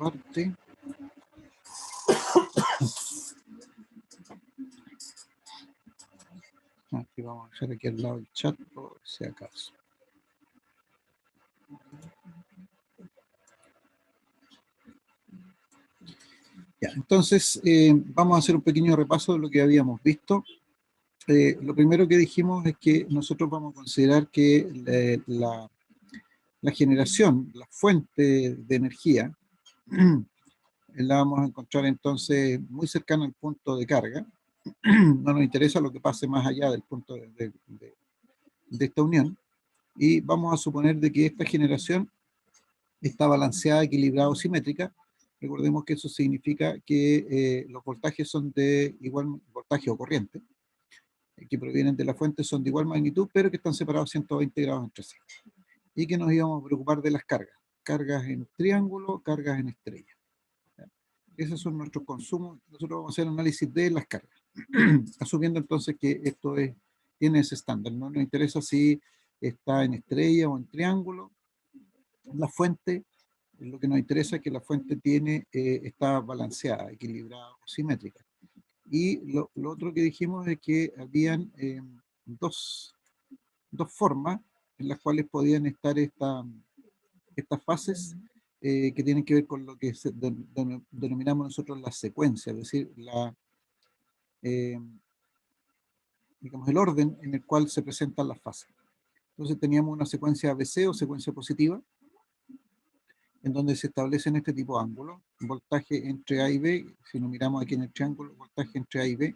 parte. Aquí vamos a dejar aquí al lado el chat por si acaso. Ya, entonces vamos a hacer un pequeño repaso de lo que habíamos visto. Lo primero que dijimos es que nosotros vamos a considerar que la generación, la fuente de energía, la vamos a encontrar entonces muy cercana al punto de carga. No nos interesa lo que pase más allá del punto de esta unión, y vamos a suponer de que esta generación está balanceada, equilibrada o simétrica. Recordemos que eso significa que los voltajes son de igual voltaje o corriente, que provienen de la fuente son de igual magnitud, pero que están separados 120 grados entre sí. Y que nos íbamos a preocupar de las cargas. Cargas en triángulo, cargas en estrella. Esos son nuestros consumos. Nosotros vamos a hacer análisis de las cargas. Asumiendo entonces que esto tiene ese estándar. No nos interesa si está en estrella o en triángulo. La fuente, lo que nos interesa es que la fuente está balanceada, equilibrada o simétrica. Y lo otro que dijimos es que habían dos formas en las cuales podían estar estas fases que tienen que ver con lo que denominamos nosotros la secuencia, es decir, digamos, el orden en el cual se presentan las fases. Entonces teníamos una secuencia ABC o secuencia positiva, en donde se establecen este tipo de ángulos, voltaje entre A y B. Si nos miramos aquí en el triángulo, voltaje entre A y B.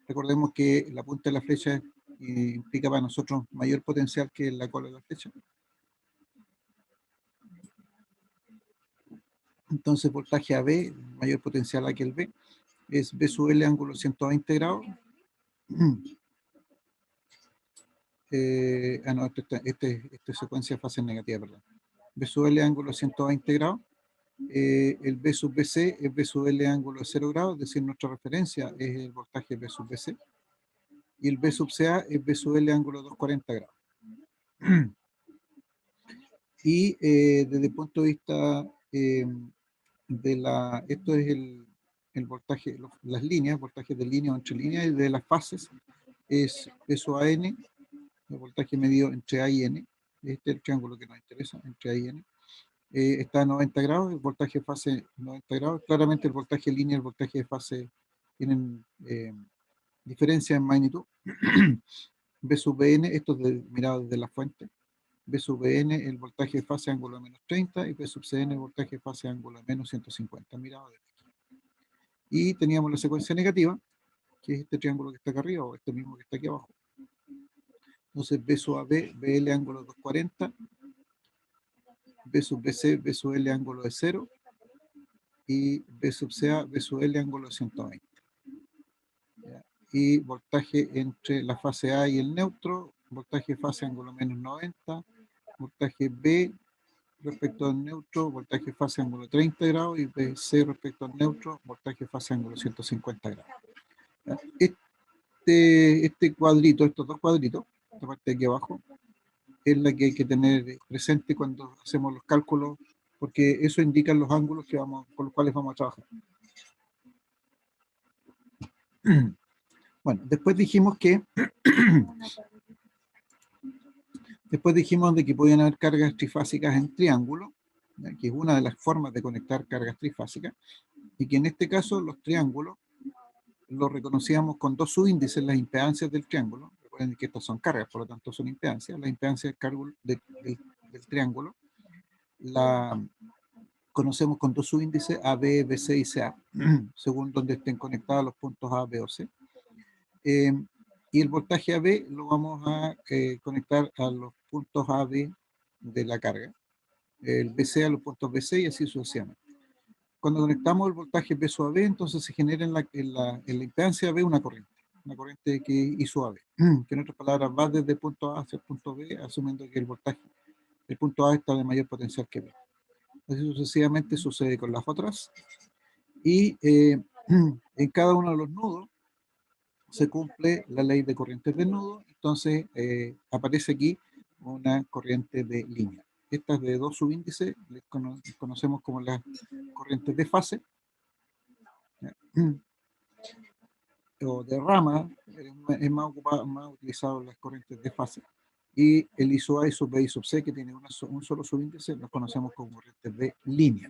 Recordemos que la punta de la flecha implica para nosotros mayor potencial que la cola de la flecha. Entonces voltaje AB, mayor potencial A que el B, es B sub L ángulo 120 grados. No, esta secuencia de fase negativa, perdón. B sub L ángulo 120 grados. El B sub BC es B sub L ángulo de 0 grados, es decir, nuestra referencia es el voltaje B sub BC. Y el B sub CA es B sub L ángulo 240 grados. Y desde el punto de vista esto es el voltaje, las líneas, voltajes de línea o entre líneas, y de las fases es B sub AN, el voltaje medido entre A y N. Este es el triángulo que nos interesa, entre A y N. Está a 90 grados, el voltaje de fase 90 grados. Claramente el voltaje de línea y el voltaje de fase tienen diferencia en magnitud. B sub Bn, esto es mirado desde la fuente. B sub Bn, el voltaje de fase ángulo de menos 30, y B sub Cn, el voltaje de fase ángulo de menos 150, mirado desde aquí. Y teníamos la secuencia negativa, que es este triángulo que está acá arriba, o este mismo que está aquí abajo. Entonces B sub AB, BL ángulo de 240, B sub BC, B sub L ángulo de 0, y B sub CA, B sub L ángulo de 120. ¿Ya? Y voltaje entre la fase A y el neutro, voltaje fase ángulo menos 90, voltaje B respecto al neutro, voltaje fase ángulo 30 grados, y BC respecto al neutro, voltaje fase ángulo 150 grados. ¿Ya? Este cuadrito, estos dos cuadritos, esta parte de aquí abajo, es la que hay que tener presente cuando hacemos los cálculos, porque eso indica los ángulos con los cuales vamos a trabajar. Bueno, después dijimos de que podían haber cargas trifásicas en triángulo, que es una de las formas de conectar cargas trifásicas, y que en este caso los triángulos los reconocíamos con dos subíndices, las impedancias del triángulo. Recuerden que estas son cargas, por lo tanto son impedancias. La impedancia del triángulo la conocemos con dos subíndices, AB, BC y CA, según donde estén conectados los puntos A, B o C. Y el voltaje AB lo vamos a conectar a los puntos AB de la carga, el BC a los puntos BC y así sucesivamente. Cuando conectamos el voltaje B sub AB, entonces se genera en la impedancia AB una corriente que I sub AB, que en otras palabras va desde el punto A hacia el punto B, asumiendo que el punto A está de mayor potencial que B. Así sucesivamente sucede con las otras, y en cada uno de los nudos se cumple la ley de corrientes de nudo. Entonces aparece aquí una corriente de línea. estas de dos subíndices, les conocemos como las corrientes de fase, ¿ya? O de rama, es más, más utilizado las corrientes de fase. Y el I sub A, I sub B, I sub C, que tiene un solo subíndice, los conocemos como corrientes de línea.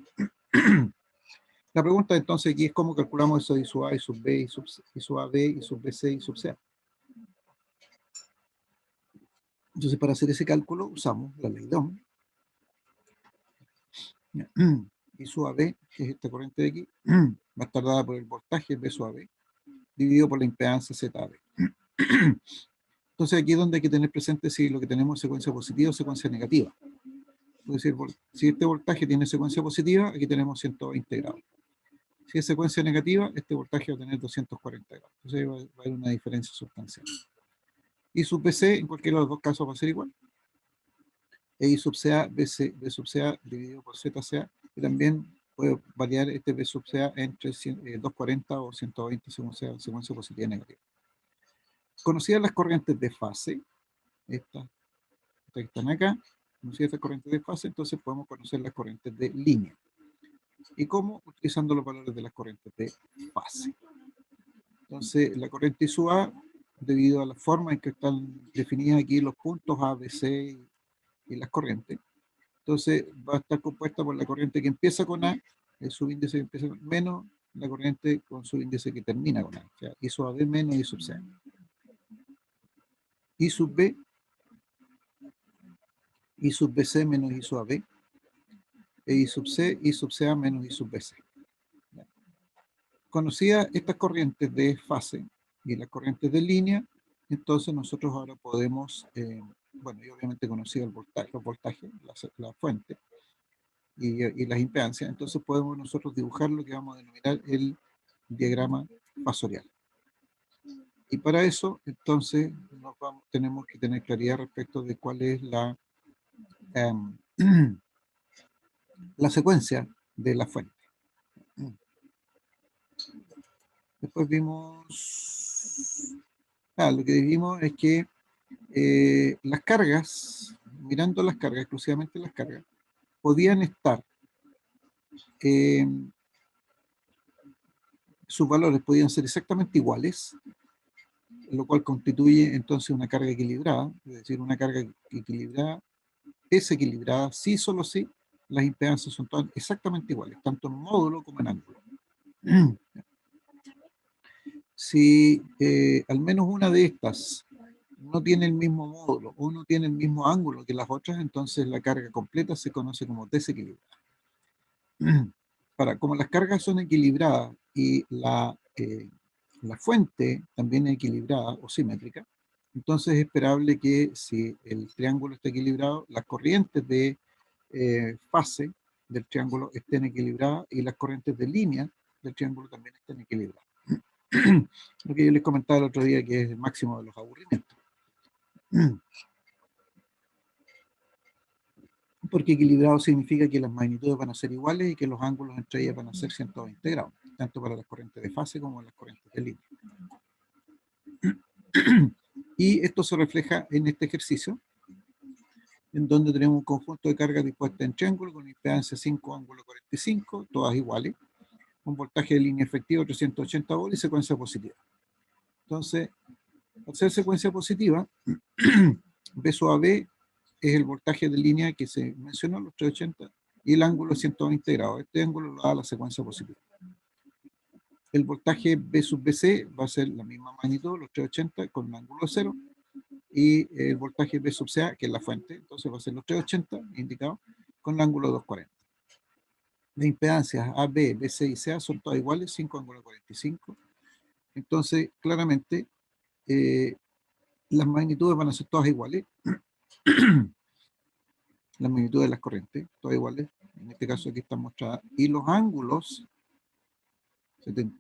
La pregunta entonces aquí es cómo calculamos eso de I sub A, I sub B, I sub AB, I sub BC, I sub C. Entonces, para hacer ese cálculo usamos la ley de Ohm. I sub AB, que es esta corriente de aquí, va a estar dada por el voltaje B sub AB, dividido por la impedancia ZAB. Entonces aquí es donde hay que tener presente si lo que tenemos es secuencia positiva o secuencia negativa. Es decir, si este voltaje tiene secuencia positiva, aquí tenemos 120 grados. Si es secuencia negativa, este voltaje va a tener 240 grados. Entonces va a haber una diferencia sustancial. I sub BC, en cualquiera de los dos casos va a ser igual. E I sub CA, BC, B sub CA dividido por ZCA, y también puede variar este B sub CA entre 240 o 120 según sea secuencia positiva y negativa. Conocidas las corrientes de fase, estas que están acá, conocidas estas corrientes de fase, entonces podemos conocer las corrientes de línea. ¿Y cómo? Utilizando los valores de las corrientes de fase. Entonces, la corriente I sub A, debido a la forma en que están definidas aquí los puntos A, B, C y las corrientes, entonces va a estar compuesta por la corriente que empieza con A, el subíndice que empieza con menos la corriente con subíndice que termina con A. O sea, I sub AB menos I sub C. I sub B, I sub BC menos I sub AB, e I sub C, I sub CA menos I sub BC. Conocidas estas corrientes de fase y las corrientes de línea, entonces nosotros ahora podemos, bueno, y obviamente conocido el voltaje, los voltajes, la fuente y las impedancias, entonces podemos nosotros dibujar lo que vamos a denominar el diagrama fasorial. Y para eso, entonces, tenemos que tener claridad respecto de cuál es la, la secuencia de la fuente. Después vimos, lo que vimos es que las cargas, mirando las cargas, exclusivamente las cargas, podían estar, sus valores podían ser exactamente iguales, lo cual constituye entonces una carga equilibrada, es decir, una carga equilibrada, desequilibrada, sí, solo sí, las impedancias son todas exactamente iguales, tanto en módulo como en ángulo. Si al menos una de estas no tiene el mismo módulo o no tiene el mismo ángulo que las otras, entonces la carga completa se conoce como desequilibrada. Como las cargas son equilibradas y la fuente también es equilibrada o simétrica, entonces es esperable que si el triángulo está equilibrado, las corrientes de fase del triángulo estén equilibradas y las corrientes de línea del triángulo también estén equilibradas. Lo que yo les comentaba el otro día, que es el máximo de los aburrimientos. Porque equilibrado significa que las magnitudes van a ser iguales y que los ángulos entre ellas van a ser 120 grados, tanto para las corrientes de fase como las corrientes de línea. Y esto se refleja en este ejercicio, en donde tenemos un conjunto de cargas dispuestas en triángulo con impedancia 5, ángulo 45, todas iguales, un voltaje de línea efectivo 380 volts y secuencia positiva. Entonces, al ser secuencia positiva, B sub AB es el voltaje de línea que se mencionó, los 380, y el ángulo es 120 grados. Este ángulo lo da la secuencia positiva. El voltaje B sub BC va a ser la misma magnitud, los 380, con un ángulo de 0, y el voltaje B sub CA, que es la fuente, entonces va a ser los 380, indicado, con el ángulo 240. Las impedancias AB, BC y CA son todas iguales, 5 ángulo 45. Entonces, claramente, las magnitudes van a ser todas iguales. Las magnitudes de las corrientes, todas iguales. En este caso aquí están mostradas. Y los ángulos,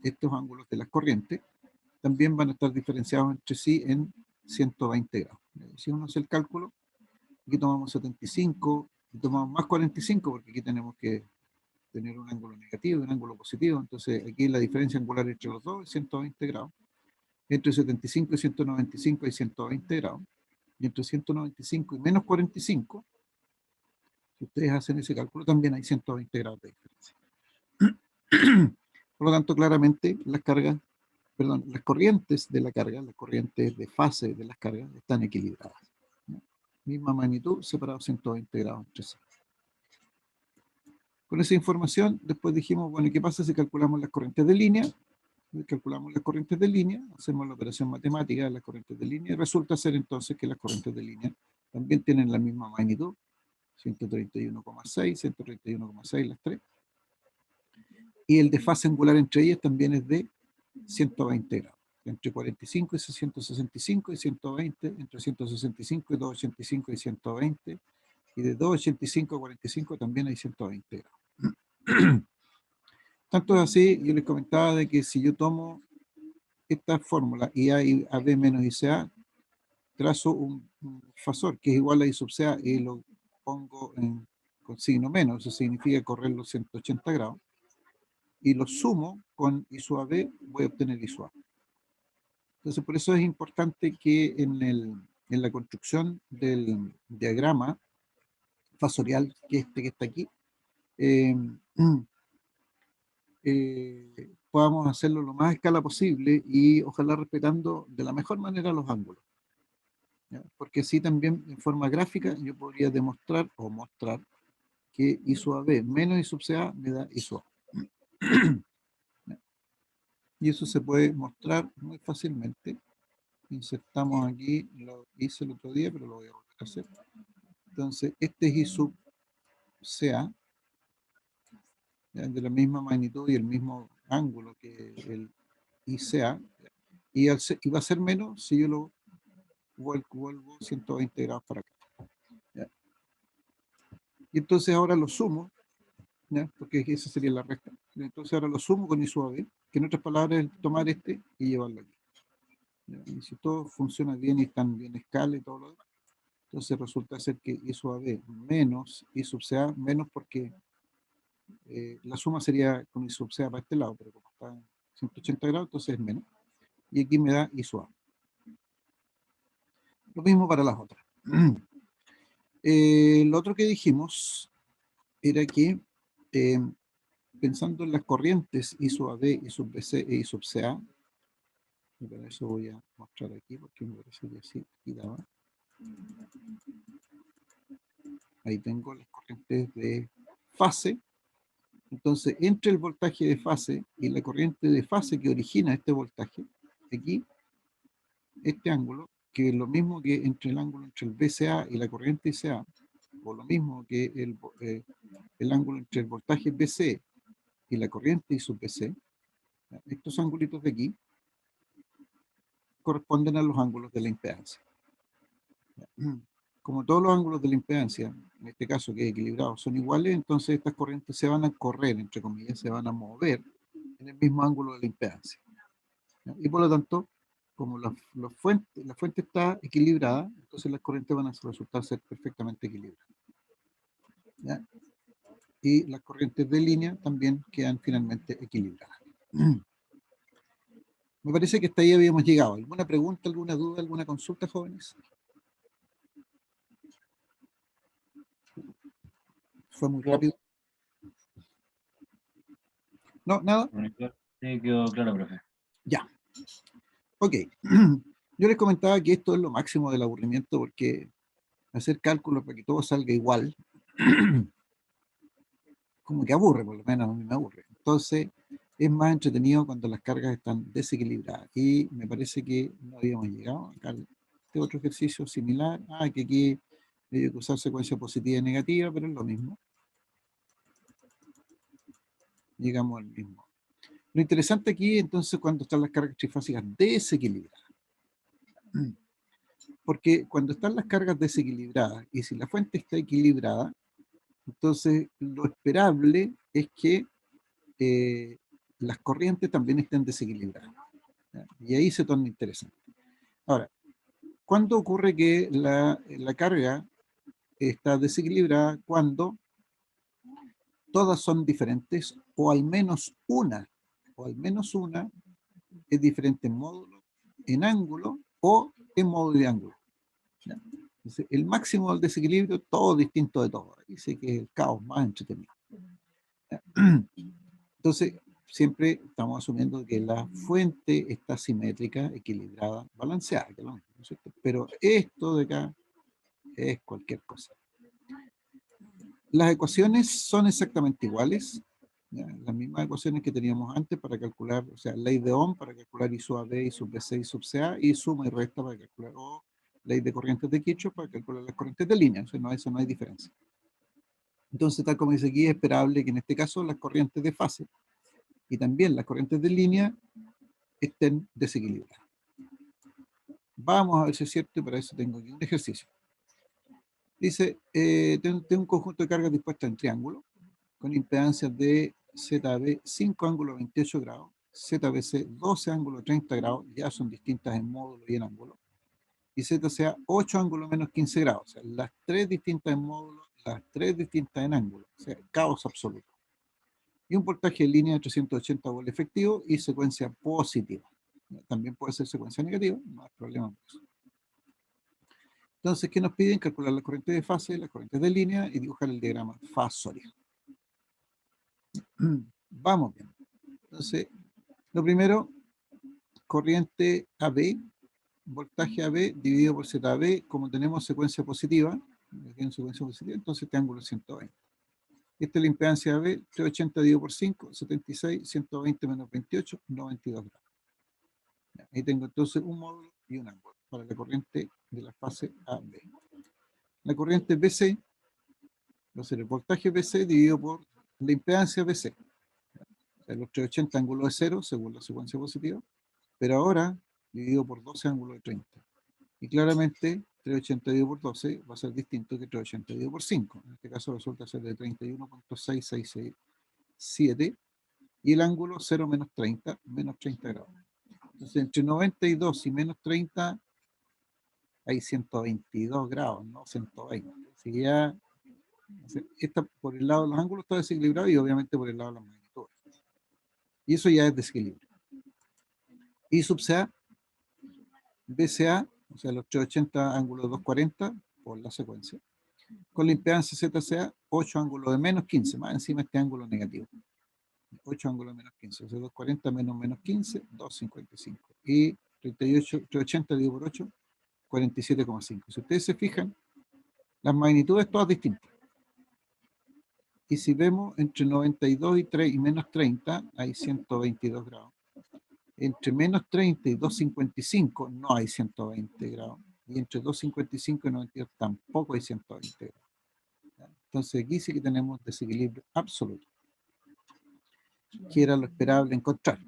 estos ángulos de las corrientes, también van a estar diferenciados entre sí en 120 grados. Si uno hace el cálculo, aquí tomamos 75, y tomamos más 45, porque aquí tenemos que tener un ángulo negativo y un ángulo positivo. Entonces aquí la diferencia angular entre los dos es 120 grados. Entre 75 y 195 hay 120 grados. Y entre 195 y menos 45 Si ustedes hacen ese cálculo, también hay 120 grados de diferencia. Por lo tanto, claramente las cargas, perdón, las corrientes de la carga, las corrientes de fase de las cargas están equilibradas, ¿no? Misma magnitud, separados 120 grados entre sí. Con esa información, después dijimos, bueno, ¿qué pasa si calculamos las corrientes de línea? Calculamos las corrientes de línea, hacemos la operación matemática de las corrientes de línea, y resulta ser entonces que las corrientes de línea también tienen la misma magnitud, 131,6, 131,6 las tres, y el de fase angular entre ellas también es de 120 grados, entre 45 y 165 y 120, entre 165 y 285 y 120, y de 285 a 45 también hay 120 grados. Tanto es así, yo les comentaba de que si yo tomo esta fórmula IA y AB menos ICA, trazo un fasor que es igual a I sub CA y lo pongo con signo menos, eso significa correr los 180 grados, y lo sumo con I sub AB, voy a obtener I sub A. Entonces, por eso es importante que en la construcción del diagrama fasorial, que está aquí, eh, podamos hacerlo lo más a escala posible y ojalá respetando de la mejor manera los ángulos, ¿ya? Porque así también en forma gráfica yo podría demostrar o mostrar que I sub AB menos I sub CA me da I sub A. Y eso se puede mostrar muy fácilmente. Insertamos aquí, lo hice el otro día, pero lo voy a volver a hacer. Entonces, este es I sub CA, de la misma magnitud y el mismo ángulo que el ICA, y va a ser menos si yo lo vuelvo 120 grados para acá, ¿ya? Y entonces ahora lo sumo, ¿ya? Porque esa sería la recta. Entonces ahora lo sumo con I sub AB, que en otras palabras es tomar este y llevarlo aquí, ¿ya? Y si todo funciona bien y están bien escala y todo lo demás, entonces resulta ser que I sub AB menos I sub CA, menos porque la suma sería con I sub CA para este lado, pero como está en 180 grados, entonces es menos. Y aquí me da I sub A. Lo mismo para las otras. Lo otro que dijimos era que pensando en las corrientes I sub AB, I sub BC e I sub CA, y para eso voy a mostrar aquí, porque me parece que así aquí daba. Ahí tengo las corrientes de fase. Entonces, entre el voltaje de fase y la corriente de fase que origina este voltaje, aquí, este ángulo, que es lo mismo que entre el ángulo entre el BCA y la corriente ICA, o lo mismo que el ángulo entre el voltaje BC y la corriente I sub BC, estos angulitos de aquí corresponden a los ángulos de la impedancia. Como todos los ángulos de la impedancia, en este caso que es equilibrado, son iguales, entonces estas corrientes se van a correr, entre comillas, se van a mover en el mismo ángulo de la impedancia, ¿ya? Y por lo tanto, como la fuente está equilibrada, entonces las corrientes van a resultar ser perfectamente equilibradas, ¿ya? Y las corrientes de línea también quedan finalmente equilibradas. Me parece que hasta ahí habíamos llegado. ¿Alguna pregunta, alguna duda, alguna consulta, jóvenes? ¿Fue muy rápido? ¿No? ¿Nada? Sí, quedó claro, profe. Ya. Ok. Yo les comentaba que esto es lo máximo del aburrimiento porque hacer cálculos para que todo salga igual, como que aburre, por lo menos a mí me aburre. Entonces, es más entretenido cuando las cargas están desequilibradas. Y me parece que no habíamos llegado acá. Este otro ejercicio similar. Que aquí hay que usar secuencia positiva y negativa, pero es lo mismo. Llegamos al mismo. Lo interesante aquí, entonces, cuando están las cargas trifásicas desequilibradas. Porque cuando están las cargas desequilibradas y si la fuente está equilibrada, entonces lo esperable es que las corrientes también estén desequilibradas, ¿ya? Y ahí se torna interesante. Ahora, ¿cuándo ocurre que la carga está desequilibrada? Cuando todas son diferentes o al menos una es diferente en módulo, en ángulo o en módulo de ángulo, ¿ya? Entonces, el máximo del desequilibrio, todo distinto de todo. Dice que es el caos más entretenido. Entonces, siempre estamos asumiendo que la fuente está simétrica, equilibrada, balanceada, que es lo mismo, ¿no es cierto? Pero esto de acá es cualquier cosa. Las ecuaciones son exactamente iguales, ¿ya? Las mismas ecuaciones que teníamos antes para calcular, o sea, ley de Ohm para calcular I sub AB, I sub BC, I sub CA, y suma y resta para calcular, o ley de corrientes de Kirchhoff para calcular las corrientes de línea, o sea, no, eso no hay diferencia. Entonces, tal como dice aquí, es esperable que en este caso las corrientes de fase y también las corrientes de línea estén desequilibradas. Vamos a ver si es cierto, y para eso tengo aquí un ejercicio. Dice, tengo un conjunto de cargas dispuestas en triángulo, con impedancias de ZB 5 ángulos 28 grados, ZBC 12 ángulos 30 grados, ya son distintas en módulo y en ángulo, y ZCA 8 ángulos menos 15 grados, o sea, las tres distintas en módulo, las tres distintas en ángulo, o sea, caos absoluto. Y un voltaje en línea de 380 voltios efectivo y secuencia positiva. También puede ser secuencia negativa, no hay problema con eso. Entonces, ¿qué nos piden? Calcular las corrientes de fase, las corrientes de línea y dibujar el diagrama fasorial. Vamos bien. Entonces, lo primero, corriente AB, voltaje AB dividido por ZB, como tenemos secuencia positiva, entonces este ángulo es 120. Esta es la impedancia AB, 380 dividido por 5, 76, 120 menos 28, 92 grados. Ahí tengo entonces un módulo y un ángulo para la corriente de la fase AB. La corriente BC va a ser el voltaje BC dividido por la impedancia BC. O sea, los 380 ángulos de 0 según la secuencia positiva, pero ahora dividido por 12 ángulos de 30. Y claramente 380 dividido por 12 va a ser distinto que 380 dividido por 5. En este caso resulta ser de 31.667 y el ángulo 0 menos 30, menos 30 grados. Entonces entre 92 y menos 30 hay 122 grados, no 120. Así que ya, esta, por el lado de los ángulos está desequilibrado y obviamente por el lado de las magnitudes. Y eso ya es desequilibrio. Y sub CA, BCA, o sea, los 380 ángulos 240 por la secuencia, con la impedancia ZCA, 8 ángulos de menos 15, más encima este ángulo negativo. 8 ángulos de menos 15, o sea, 240 menos menos 15, 255. Y 38, 380 dividido por 8, 47,5. Si ustedes se fijan, las magnitudes todas distintas. Y si vemos entre 92 y, 3, y menos 30, hay 122 grados. Entre menos 30 y 255 no hay 120 grados. Y entre 255 y 92 tampoco hay 120 grados. Entonces aquí sí que tenemos desequilibrio absoluto, que era lo esperable encontrar.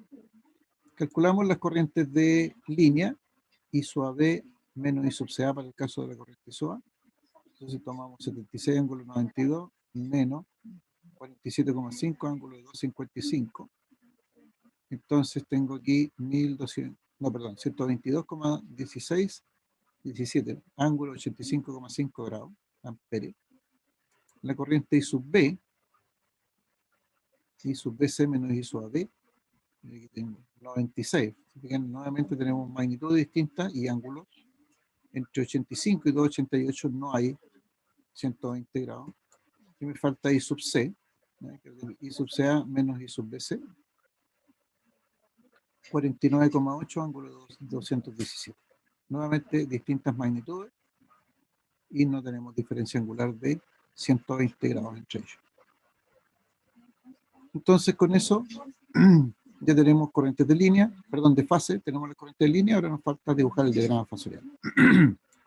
Calculamos las corrientes de línea, I sub AB menos I sub CA para el caso de la corriente I sub A. Entonces tomamos 76 ángulo 92 menos 47,5 ángulo de 255. Entonces tengo aquí 1200, no, perdón, 122,16, 17, ángulo 85,5 grados, amperes. La corriente I sub B, I sub BC menos I sub AB, aquí tengo 96. Fíjense, nuevamente tenemos magnitudes distintas y ángulos. Entre 85 y 288 no hay 120 grados. Y me falta I sub C, I sub CA menos I sub BC. 49,8 ángulo 217. Nuevamente distintas magnitudes y no tenemos diferencia angular de 120 grados entre ellos. Entonces con eso ya tenemos corrientes de línea, perdón, de fase, tenemos la corriente de línea, ahora nos falta dibujar el diagrama fasorial.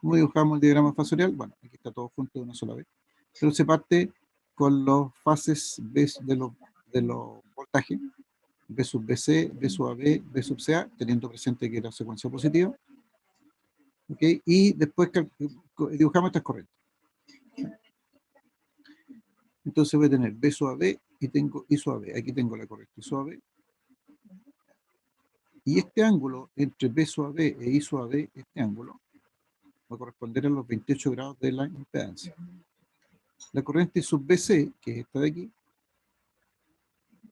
¿Cómo dibujamos el diagrama fasorial? Bueno, aquí está todo junto de una sola vez, pero se parte con los fases de los voltajes, B sub BC, B sub AB, B sub CA, teniendo presente que era secuencia positiva. ¿Okay? Y después dibujamos estas corrientes. Entonces voy a tener B sub AB y tengo I sub AB. Aquí tengo la corriente I sub AB. Y este ángulo entre B sub AB e I sub AB, este ángulo, va a corresponder a los 28 grados de la impedancia. La corriente I sub BC, que es esta de aquí,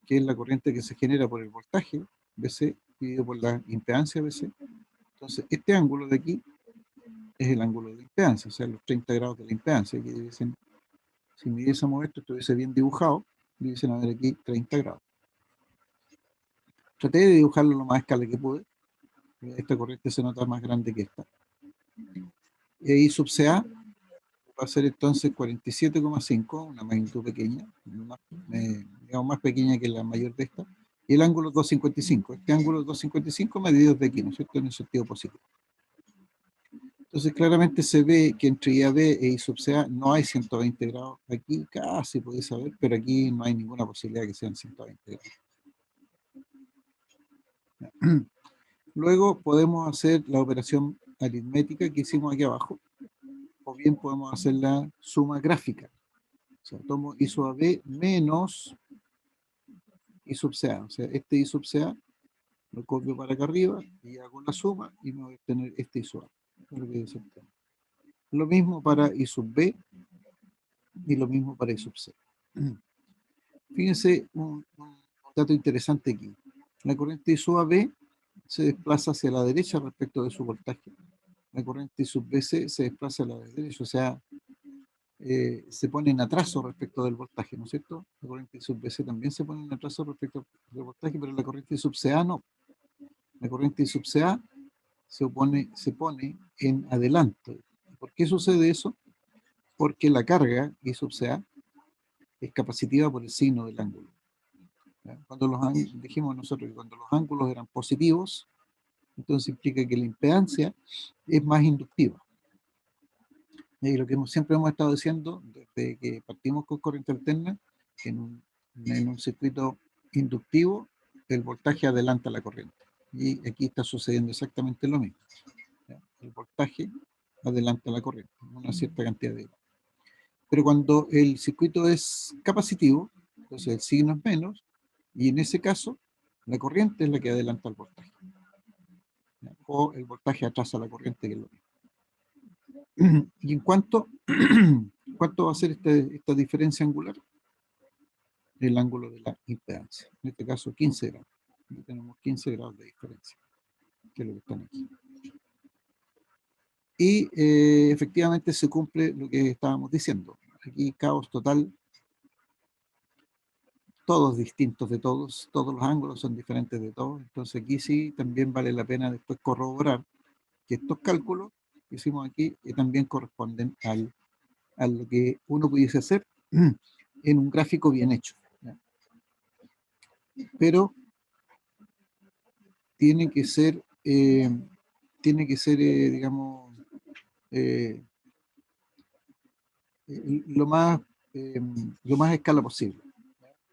que es la corriente que se genera por el voltaje BC dividido por la impedancia BC. Entonces, este ángulo de aquí es el ángulo de la impedancia, o sea, los 30 grados de la impedancia. Aquí dicen, si midiésemos esto, estuviese bien dibujado, dicen a ver aquí 30 grados. Traté de dibujarlo lo más a escala que pude. Esta corriente se nota más grande que esta. I sub CA va a ser entonces 47,5, una magnitud pequeña, digamos más pequeña que la mayor de esta, y el ángulo 255. Este ángulo 255 medido de aquí, ¿no es cierto?, en el sentido positivo. Entonces claramente se ve que entre IAB e I sub CA no hay 120 grados. Aquí casi podéis saber, pero aquí no hay ninguna posibilidad de que sean 120 grados. Luego podemos hacer la operación aritmética que hicimos aquí abajo, o bien podemos hacer la suma gráfica. O sea, tomo I sub AB menos I sub CA. O sea, este I sub CA lo copio para acá arriba y hago la suma y me voy a obtener este I sub A. Eso es lo que dice el tema. Lo mismo para I sub B y lo mismo para I sub C. Fíjense un dato interesante aquí. La corriente I sub AB se desplaza hacia la derecha respecto de su voltaje. La corriente I sub BC se desplaza a la derecha, o sea, se pone en atraso respecto del voltaje, ¿no es cierto? La corriente I sub BC también se pone en atraso respecto del voltaje, pero la corriente I sub CA no. La corriente I sub CA se pone en adelanto. ¿Por qué sucede eso? Porque la carga I sub CA es capacitiva por el signo del ángulo. Cuando dijimos nosotros que cuando los ángulos eran positivos, entonces implica que la impedancia es más inductiva. Y lo que siempre hemos estado diciendo desde que partimos con corriente alterna, en un circuito inductivo, el voltaje adelanta la corriente. Y aquí está sucediendo exactamente lo mismo. El voltaje adelanta la corriente, una cierta cantidad de... Pero cuando el circuito es capacitivo, entonces el signo es menos, y en ese caso, la corriente es la que adelanta el voltaje. O el voltaje atrasa la corriente, que es lo mismo. Y en cuanto ¿cuánto va a ser esta diferencia angular? El ángulo de la impedancia. En este caso, 15 grados. Aquí tenemos 15 grados de diferencia, que es lo que están aquí. Y efectivamente se cumple lo que estábamos diciendo. Aquí caos total, todos distintos de todos, todos los ángulos son diferentes de todos. Entonces aquí sí también vale la pena después corroborar que estos cálculos que hicimos aquí también corresponden a lo que uno pudiese hacer en un gráfico bien hecho. ¿Ya? Pero tiene que ser, digamos, lo más a escala posible.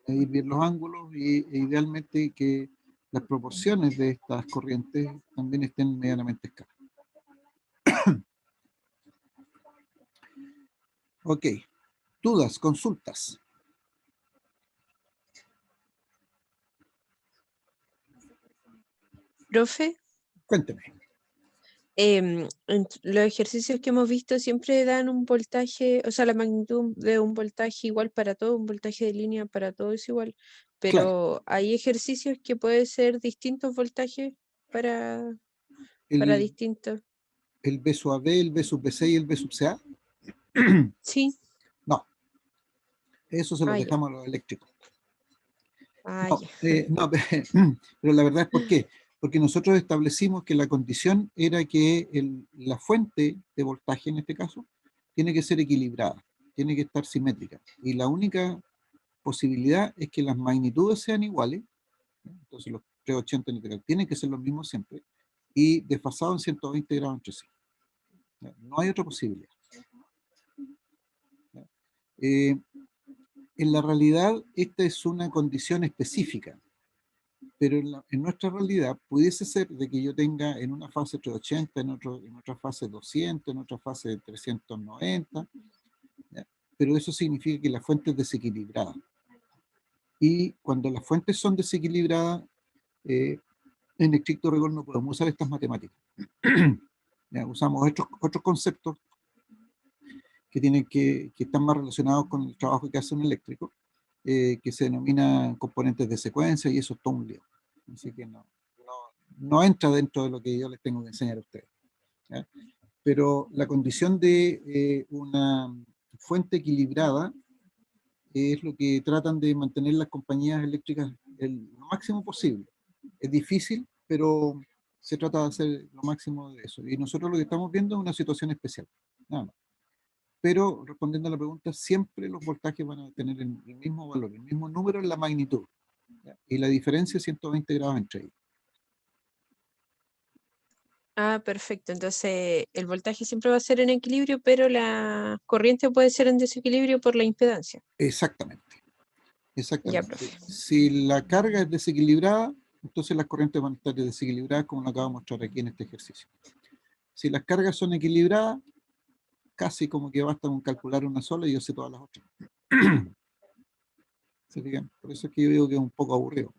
Medir bien los ángulos e idealmente que las proporciones de estas corrientes también estén medianamente a escala. Ok, dudas, consultas. Profe, Cuénteme. los ejercicios que hemos visto siempre dan un voltaje, o sea, la magnitud de un voltaje igual para todo, un voltaje de línea para todo es igual, Claro, pero hay ejercicios que pueden ser distintos voltajes para, para el, distintos. el B sub AB, el B sub BC y el B sub CA. Sí, No, eso se lo ya, dejamos a los eléctricos. No, ya. no, pero la verdad es ¿por qué? Porque nosotros establecimos que la condición era que la fuente de voltaje, en este caso, tiene que ser equilibrada, tiene que estar simétrica. Y la única posibilidad es que las magnitudes sean iguales, ¿no? Entonces los 380 en este caso tienen que ser los mismos siempre, y desfasados en 120 grados entre sí. ¿Ya? No hay otra posibilidad. ¿Ya? En la realidad, esta es una condición específica. Pero en nuestra realidad pudiese ser de que yo tenga en una fase 380, en otra fase 200, en otra fase 390, ¿ya? Pero eso significa que la fuente es desequilibrada. Y cuando las fuentes son desequilibradas, en estricto rigor no podemos usar estas matemáticas. ¿Ya? Usamos otros conceptos que están más relacionados con el trabajo que hace un eléctrico, que se denomina componentes de secuencia, y eso es todo un lío. Así que no entra dentro de lo que yo les tengo que enseñar a ustedes. ¿Ya? Pero la condición de una fuente equilibrada es lo que tratan de mantener las compañías eléctricas lo máximo posible. Es difícil, pero se trata de hacer lo máximo de eso. Y nosotros lo que estamos viendo es una situación especial, nada más. Pero respondiendo a la pregunta, siempre los voltajes van a tener el mismo valor, el mismo número en la magnitud. ¿Ya? Y la diferencia es 120 grados entre ellos. Ah, perfecto. Entonces, el voltaje siempre va a ser en equilibrio, pero la corriente puede ser en desequilibrio por la impedancia. Exactamente, Ya, exactamente. profe. Si la carga es desequilibrada, entonces las corrientes van a estar desequilibradas, como lo acabo de mostrar aquí en este ejercicio. Si las cargas son equilibradas, casi como que basta con calcular una sola y yo sé todas las otras. ¿Se fijan? Por eso es que yo digo que es un poco aburrido.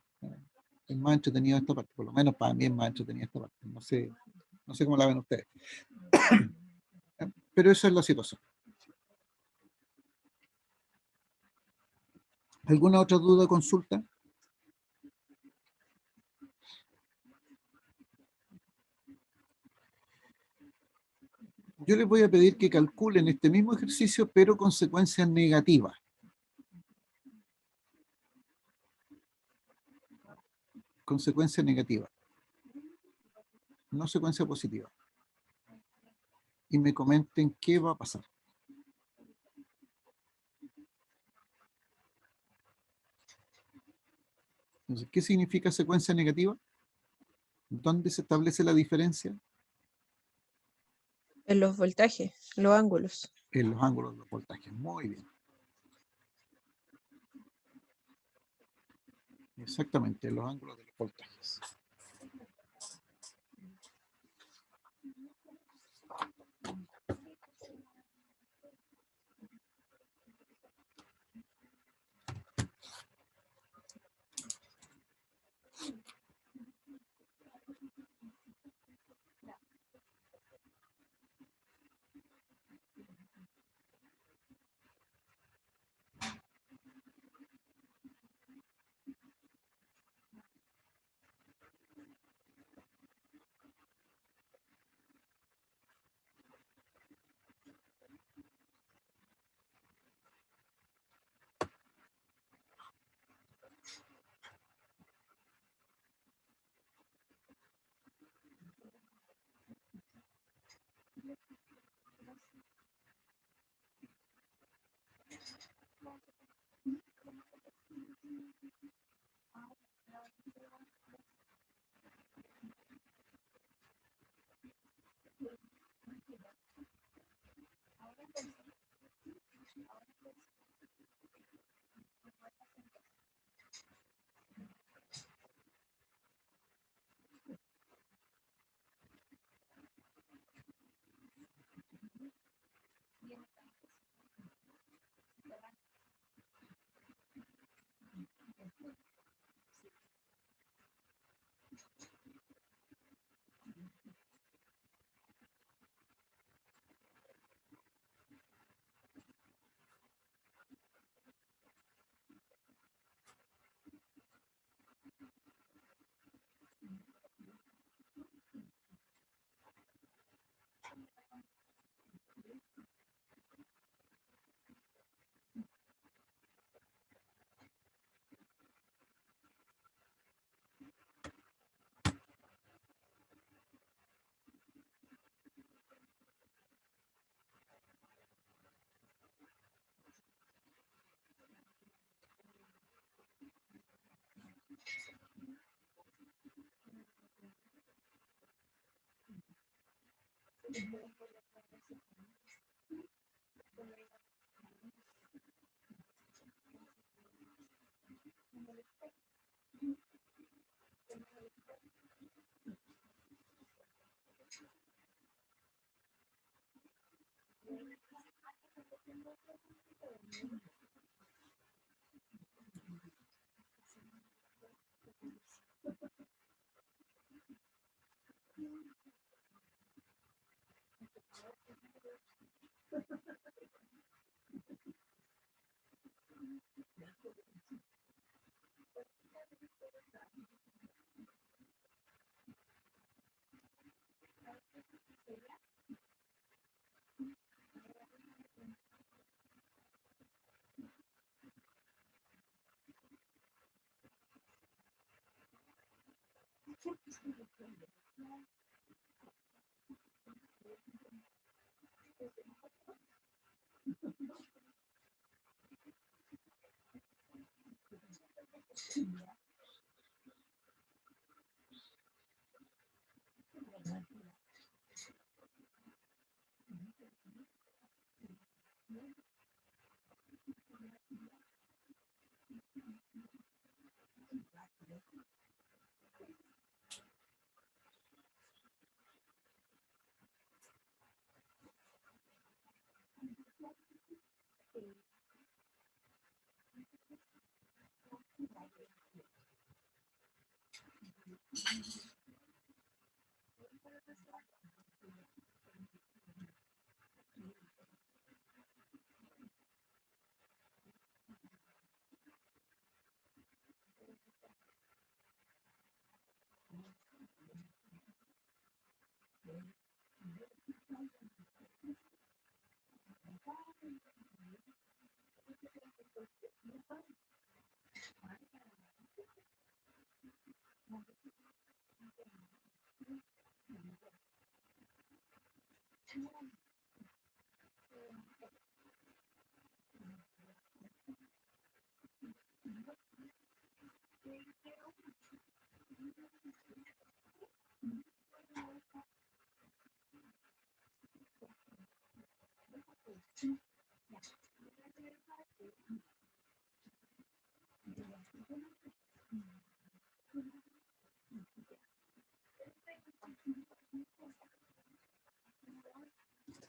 Es más entretenido esta parte, por lo menos para mí es más entretenida esta parte. No sé, no sé cómo la ven ustedes. Pero esa es la situación. ¿Alguna otra duda o consulta? Yo les voy a pedir que calculen este mismo ejercicio, pero con secuencias negativas. Con secuencia negativa, no secuencia positiva. Y me comenten qué va a pasar. Entonces, ¿qué significa secuencia negativa? ¿Dónde se establece la diferencia? En los voltajes, los ángulos. En los ángulos de los voltajes. Muy bien. Exactamente, en los ángulos de los voltajes.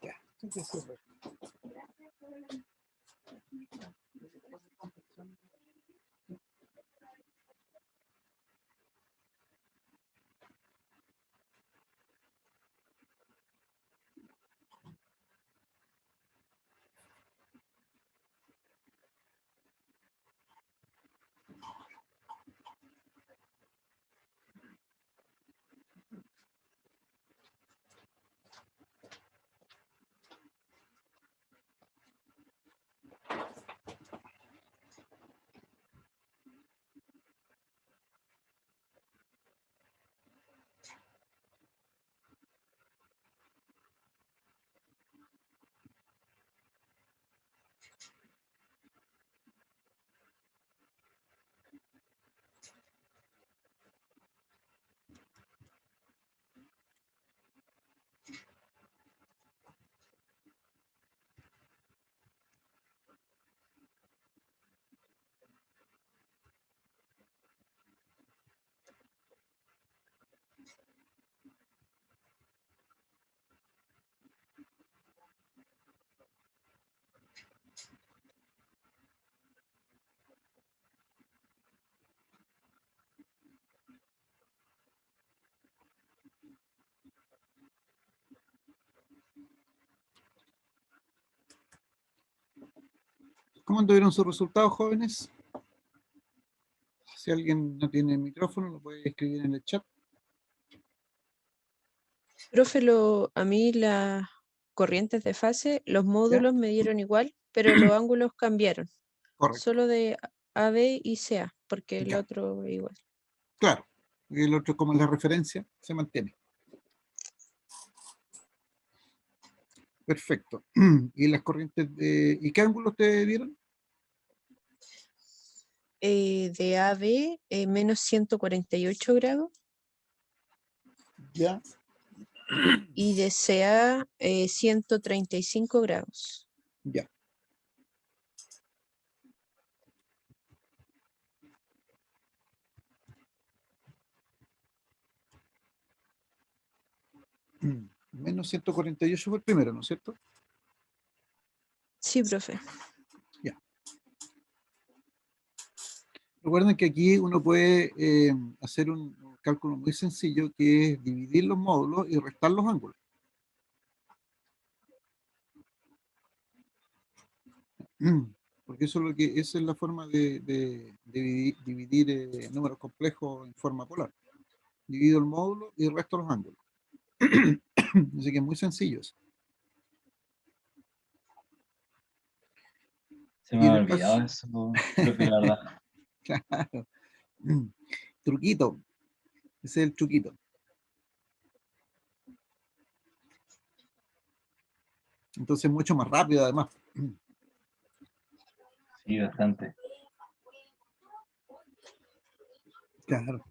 Ya, entonces, súper. ¿Cómo anduvieron sus resultados, jóvenes? Si alguien no tiene micrófono, lo puede escribir en el chat. Profe, a mí las corrientes de fase, los ¿Ya? módulos me dieron igual, pero los ángulos cambiaron. Correcto. Solo de AB y CA, porque el Ya. otro es igual. Claro. Y el otro, como la referencia, se mantiene. Perfecto. ¿Y las corrientes de... ¿Y qué ángulo ustedes vieron? De AB, menos 148 grados, Ya. y de CA, 135 grados. Ya. Menos 148 fue el primero, ¿no es cierto? Sí, profe. Ya. Recuerden que aquí uno puede hacer un cálculo muy sencillo, que es dividir los módulos y restar los ángulos. Porque eso es lo que, esa es la forma de dividir números complejos en forma polar. Divido el módulo y resto los ángulos. Así que es muy sencillo eso. Se Y me en ha el olvidado caso, eso, profe, la verdad. claro, truquito. Ese es el truquito. Entonces mucho más rápido además. Sí, bastante. Claro.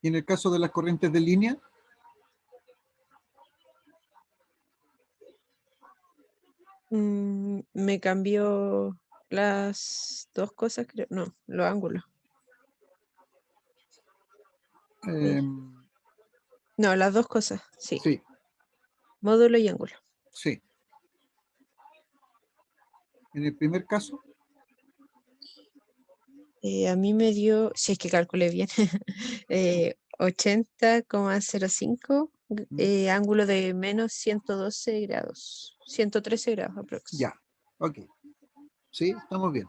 Y en el caso de las corrientes de línea, Me cambió las dos cosas, creo. No, los ángulos. eh, No, las dos cosas, sí. sí, Módulo y ángulo. sí. En el primer caso, A mí me dio, si es que calculé bien, 80,05, ángulo de menos 112 grados, 113 grados aprox. ya, ok. Sí, estamos bien.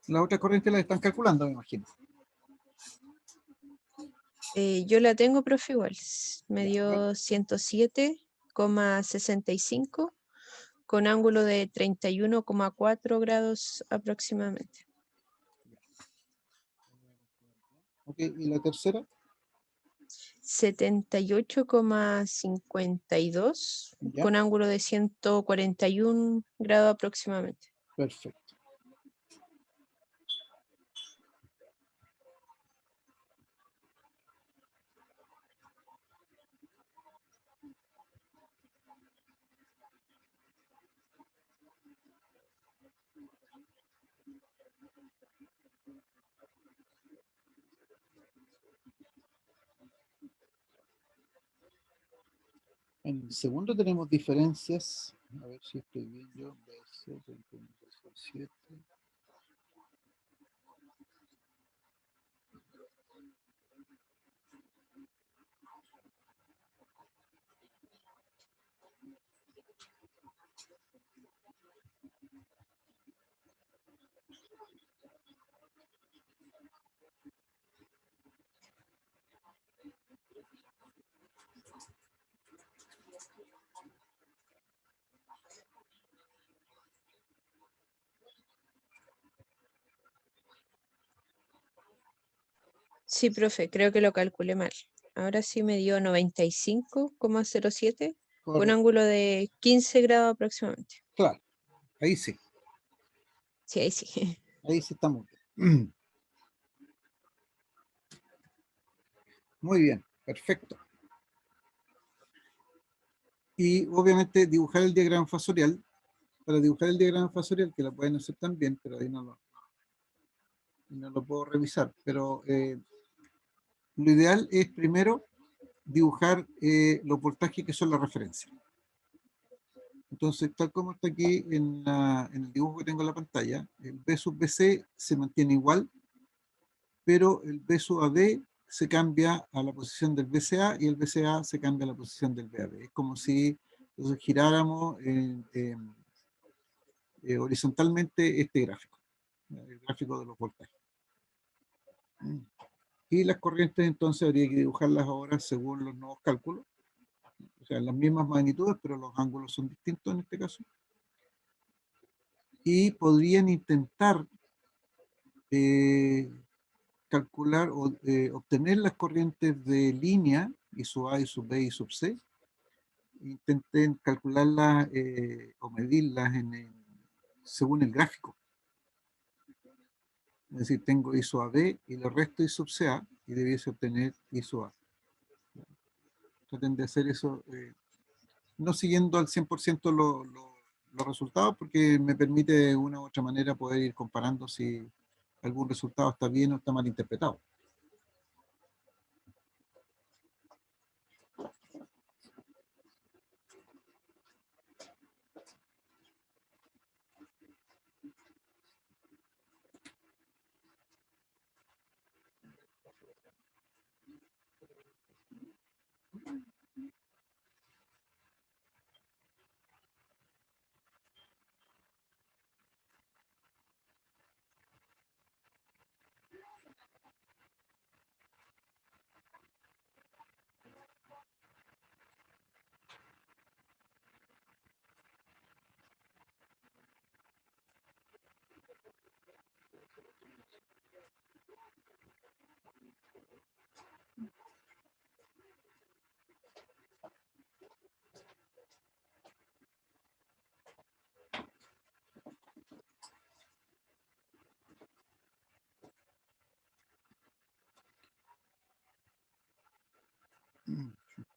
Las otras corrientes las están calculando, me imagino. Yo la tengo, profe, igual. Me Ya, dio 107,65 con ángulo de 31,4 grados aproximadamente. ok, y la tercera, 78,52 ya, con ángulo de 141 grados aproximadamente. perfecto. En el segundo tenemos diferencias. A ver si estoy bien yo. B7, 7. Sí, profe, creo que lo calculé mal. Ahora sí me dio 95,07 con Correcto. ángulo de 15 grados aproximadamente. Claro, ahí sí. Sí, ahí sí. Ahí sí estamos bien. Muy bien, perfecto. Y obviamente dibujar el diagrama fasorial. Para dibujar el diagrama fasorial, que lo pueden hacer también, pero ahí no lo puedo revisar. Pero lo ideal es primero dibujar los voltajes que son la referencia. Entonces, tal como está aquí en el dibujo que tengo en la pantalla, el B sub BC se mantiene igual, pero el B sub AB se cambia a la posición del BCA y el BCA se cambia a la posición del BAB. Es como si entonces, giráramos horizontalmente este gráfico, el gráfico de los voltajes. Y las corrientes entonces habría que dibujarlas ahora según los nuevos cálculos, o sea, las mismas magnitudes, pero los ángulos son distintos en este caso. Y podrían intentar calcular o obtener las corrientes de línea, I sub A, I sub B, I sub C. Intenten calcularlas o medirlas según el gráfico. Es decir, tengo I sub AB y el resto I sub CA y debiese obtener I sub A. Traten de hacer eso, no siguiendo al 100% los resultados, porque me permite de una u otra manera poder ir comparando si algún resultado está bien o está mal interpretado.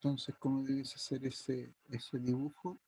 entonces cómo debes hacer ese dibujo.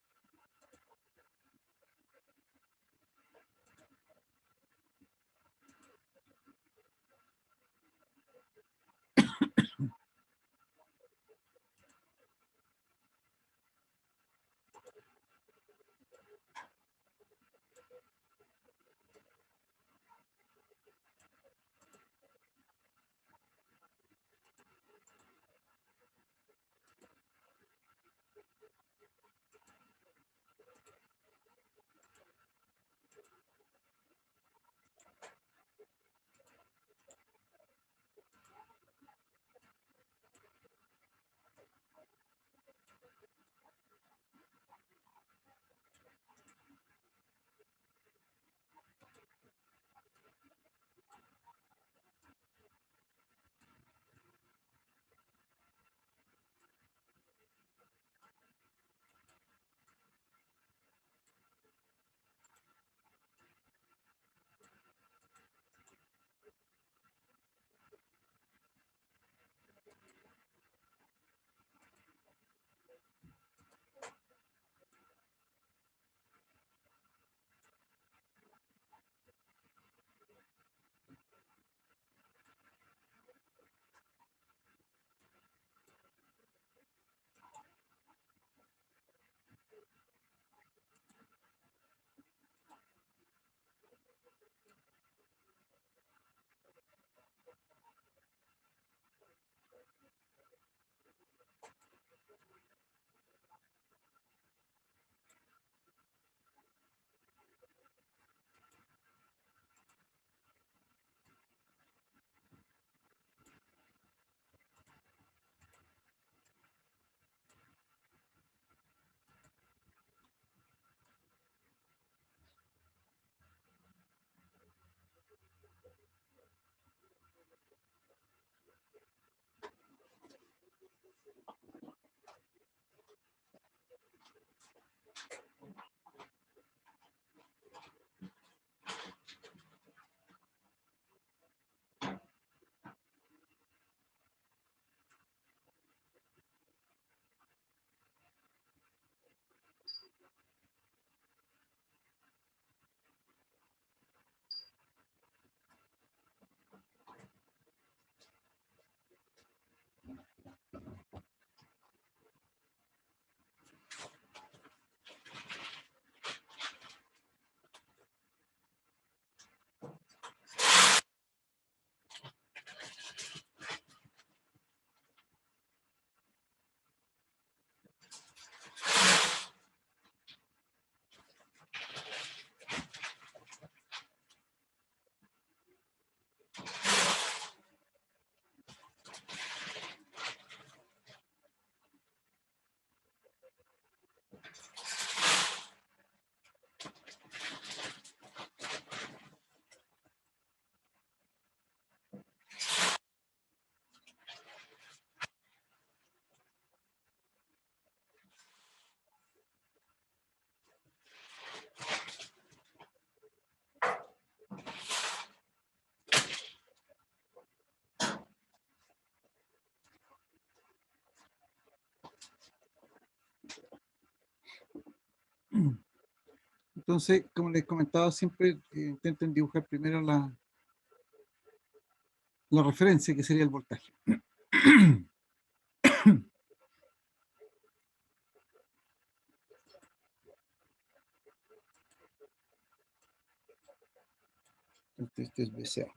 Entonces, como les comentaba, siempre intenten dibujar primero la referencia, que sería el voltaje. Este es BCA.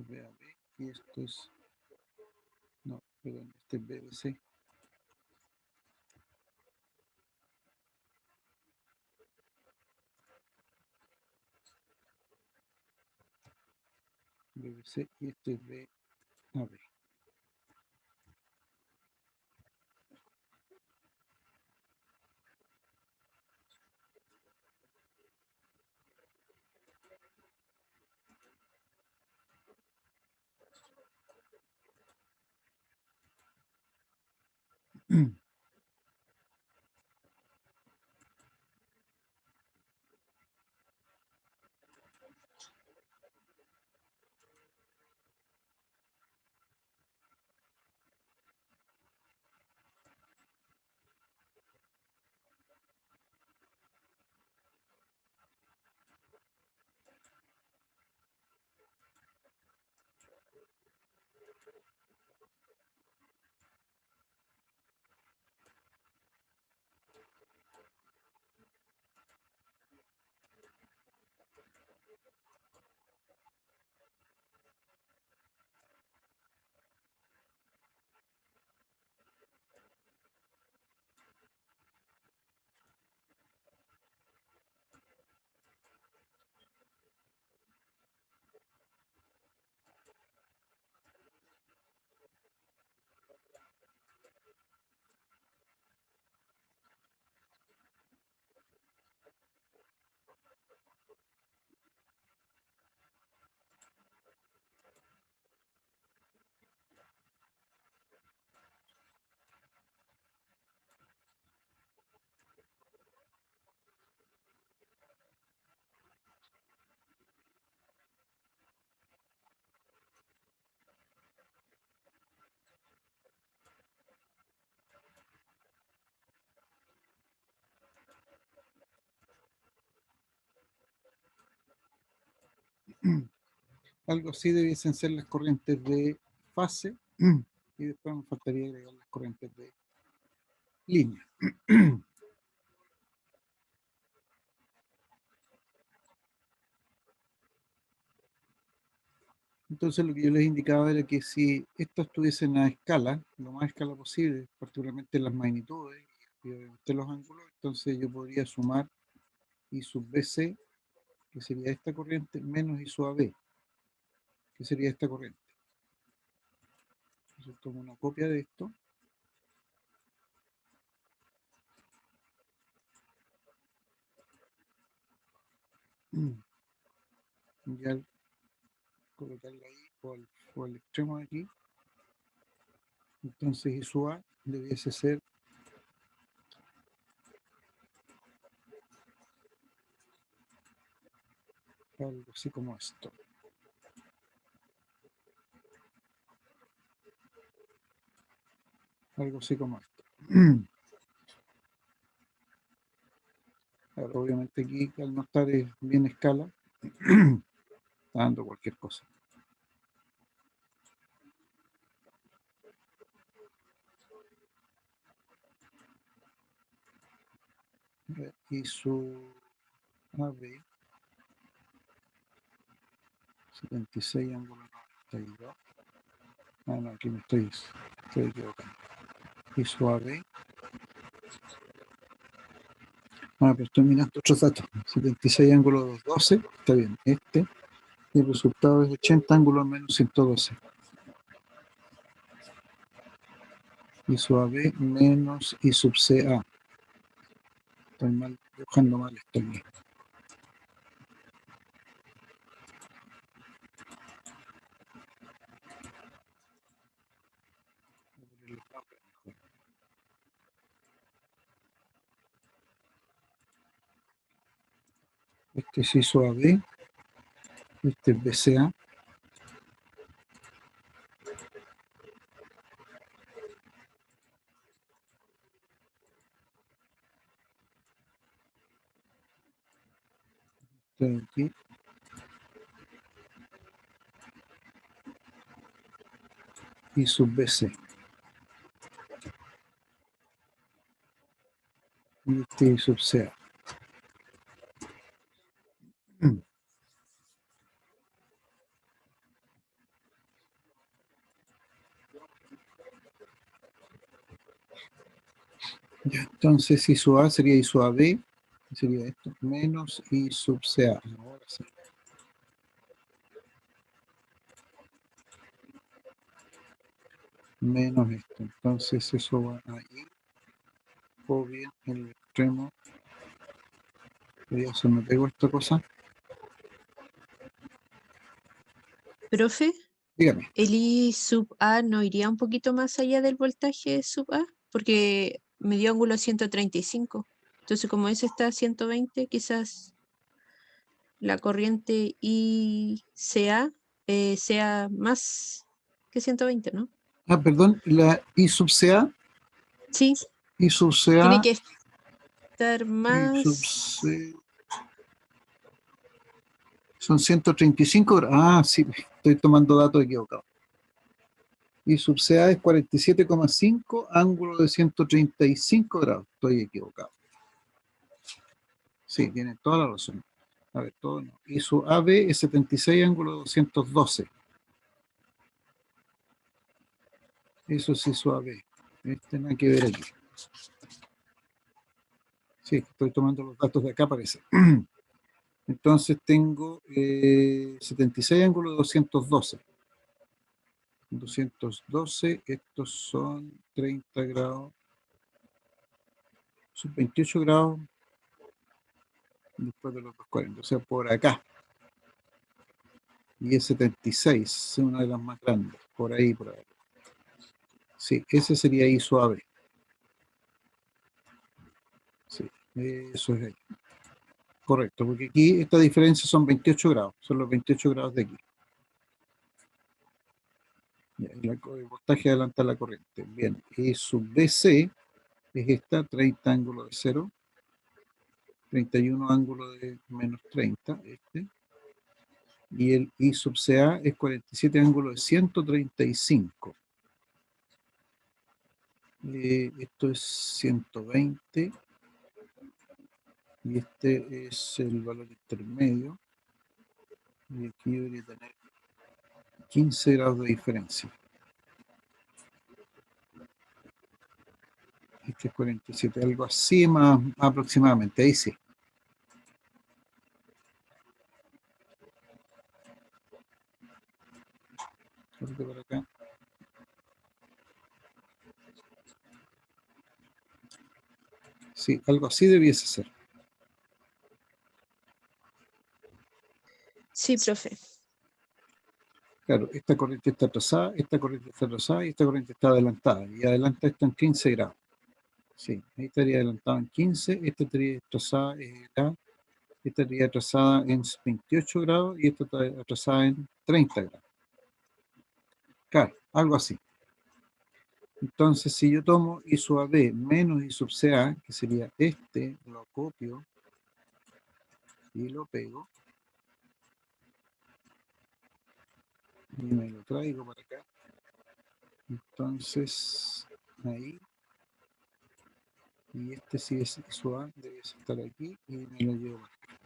VAB, y esto es, no, Perdón, este es BBC. BBC y este es BAB. Algo así debiesen ser las corrientes de fase y después me faltaría agregar las corrientes de línea. Entonces lo que yo les indicaba era que si esto estuviesen a escala, lo más a escala posible, particularmente las magnitudes y obviamente los ángulos, entonces yo podría sumar I sub BC, que sería esta corriente, menos I sub AB, que sería esta corriente. Entonces tomo una copia de esto. Y al colocarla ahí o al extremo de aquí, entonces I sub A debiese ser algo así como esto. Algo así como esto. Ahora, obviamente aquí, al no estar bien a escala, está dando cualquier cosa. Y su AB 76 ángulo 92. Ah, no, aquí me estoy equivocando. Y su AB. Ah, pero estoy mirando otros datos. 76 ángulo 212. Está bien. Este. Y el resultado es 80 ángulo menos 112. Y su AB menos I sub CA. Estoy mal, dibujando mal esto aquí. Este es I sub AB. Este es BCA. Este de aquí. Y sub BC. Y este I sub CA. Ya, entonces I sub A sería I sub AB, sería esto, menos I sub CA. Ahora sí. Menos esto. Entonces eso va ahí. O bien en el extremo. Ya se me pegó esta cosa. Profe, Dígame. ¿el I sub A no iría un poquito más allá del voltaje sub A? Porque me dio ángulo a 135. Entonces, como ese está a 120, quizás la corriente ICA sea más que 120, ¿no? Ah, perdón, la I sub CA. Sí, I sub tiene CA. que estar I sub más. C. Son 135 grados. Ah, sí, estoy tomando datos equivocados. Y sub CA es 47,5, ángulo de 135 grados. Estoy equivocado. Sí, tiene toda la razón. A ver, todo no. Y su AB es 76, ángulo de 212. Eso sí, su AB. Este nada que ver aquí. Sí, estoy tomando los datos de acá, parece. Entonces tengo 76, ángulo de 212. 212, estos son 30 grados, son 28 grados después de los 240, o sea, por acá. Y es 76, es una de las más grandes, por ahí, por ahí. Sí, ese sería I suave. Sí, eso es ahí. Correcto, porque aquí esta diferencia son 28 grados, son los 28 grados de aquí. Ya, y el voltaje adelanta la corriente. Bien, I sub BC es esta, 30 ángulo de 0, 31 ángulo de menos 30, este. Y el I sub CA es 47 ángulo de 135. Esto es 120 y este es el valor intermedio. Y aquí debería tener 15 grados de diferencia. Este es 47, algo así más aproximadamente, ahí sí. Por acá. Sí, algo así debiese ser. Sí, profe. Claro, esta corriente está atrasada, esta corriente está atrasada y esta corriente está adelantada. Y adelanta esto en 15 grados. Sí, ahí estaría adelantado en 15, esta estaría atrasada acá, esta estaría atrasada en 28 grados y esta está atrasada en 30 grados. Claro, algo así. Entonces, si yo tomo I sub AB menos I sub CA, que sería este, lo copio y lo pego, y me lo traigo para acá. Entonces, ahí, y este sí es I sub A, debe estar aquí, y me lo llevo para acá.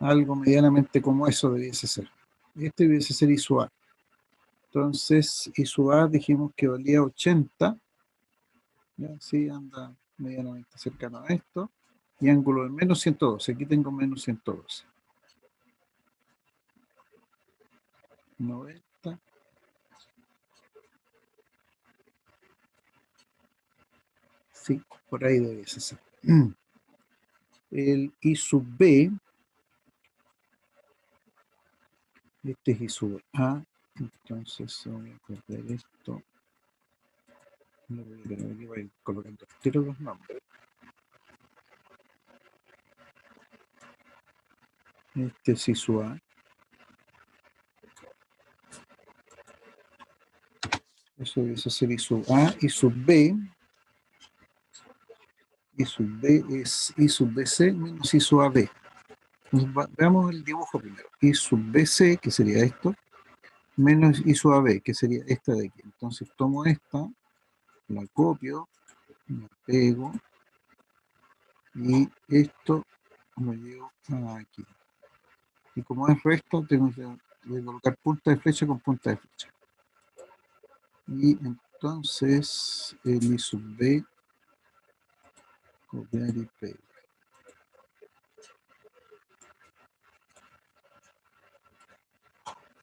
Algo medianamente como eso debiese ser. Este debiese ser I sub A. Entonces, I sub A dijimos que valía 80, ya, sí, anda medianamente cercano a esto, y ángulo de menos 112, aquí tengo menos 112. 90. Sí, por ahí debe ser. El I sub B, este es I sub A, entonces voy a perder esto. No voy a tener que ir colocando entero los nombres. Este es I sub A. Eso debe ser I sub A. I sub B. I sub B es I sub BC menos I sub AB. Veamos el dibujo primero. I sub BC, que sería esto, menos I sub AB, que sería esta de aquí. Entonces tomo esta, la copio, la pego, y esto lo llevo aquí. Y como es recto, tengo que colocar punta de flecha con punta de flecha. Y Entonces, el I sub B, copiar y pegar.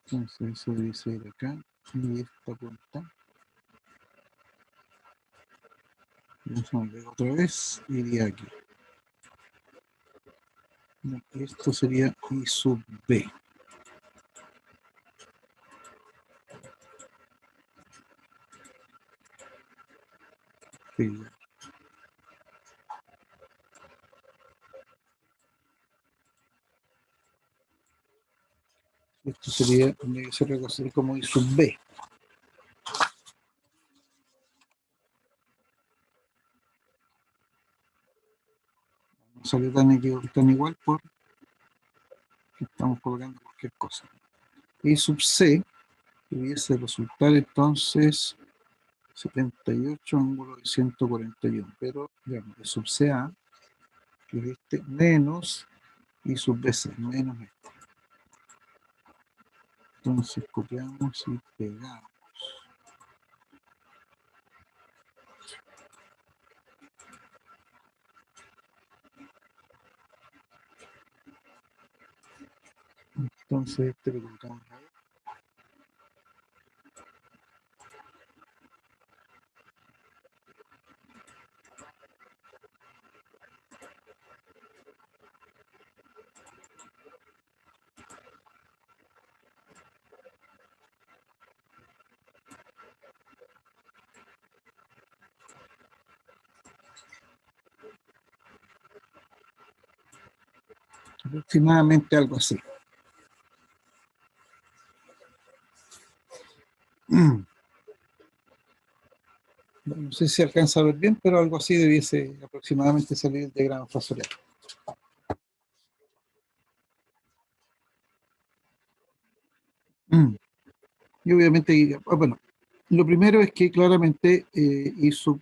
Entonces, eso debe ser acá. Y esta punta. Vamos a ver otra vez. Iría aquí. No, esto sería I sub B. Pegar. Esto sería, debe ser algo así como I sub B. No sale tan igual porque estamos colocando cualquier cosa. I sub C debiese resultar entonces 78 ángulo de 141, pero digamos, I sub CA, que es este, menos I sub BC, menos este. Entonces copiamos y pegamos. Entonces este lo colocamos ahí. Aproximadamente algo así. No sé si alcanza a ver bien, pero algo así debiese aproximadamente salir el diagrama fasorial. Y obviamente, bueno, lo primero es que claramente I sub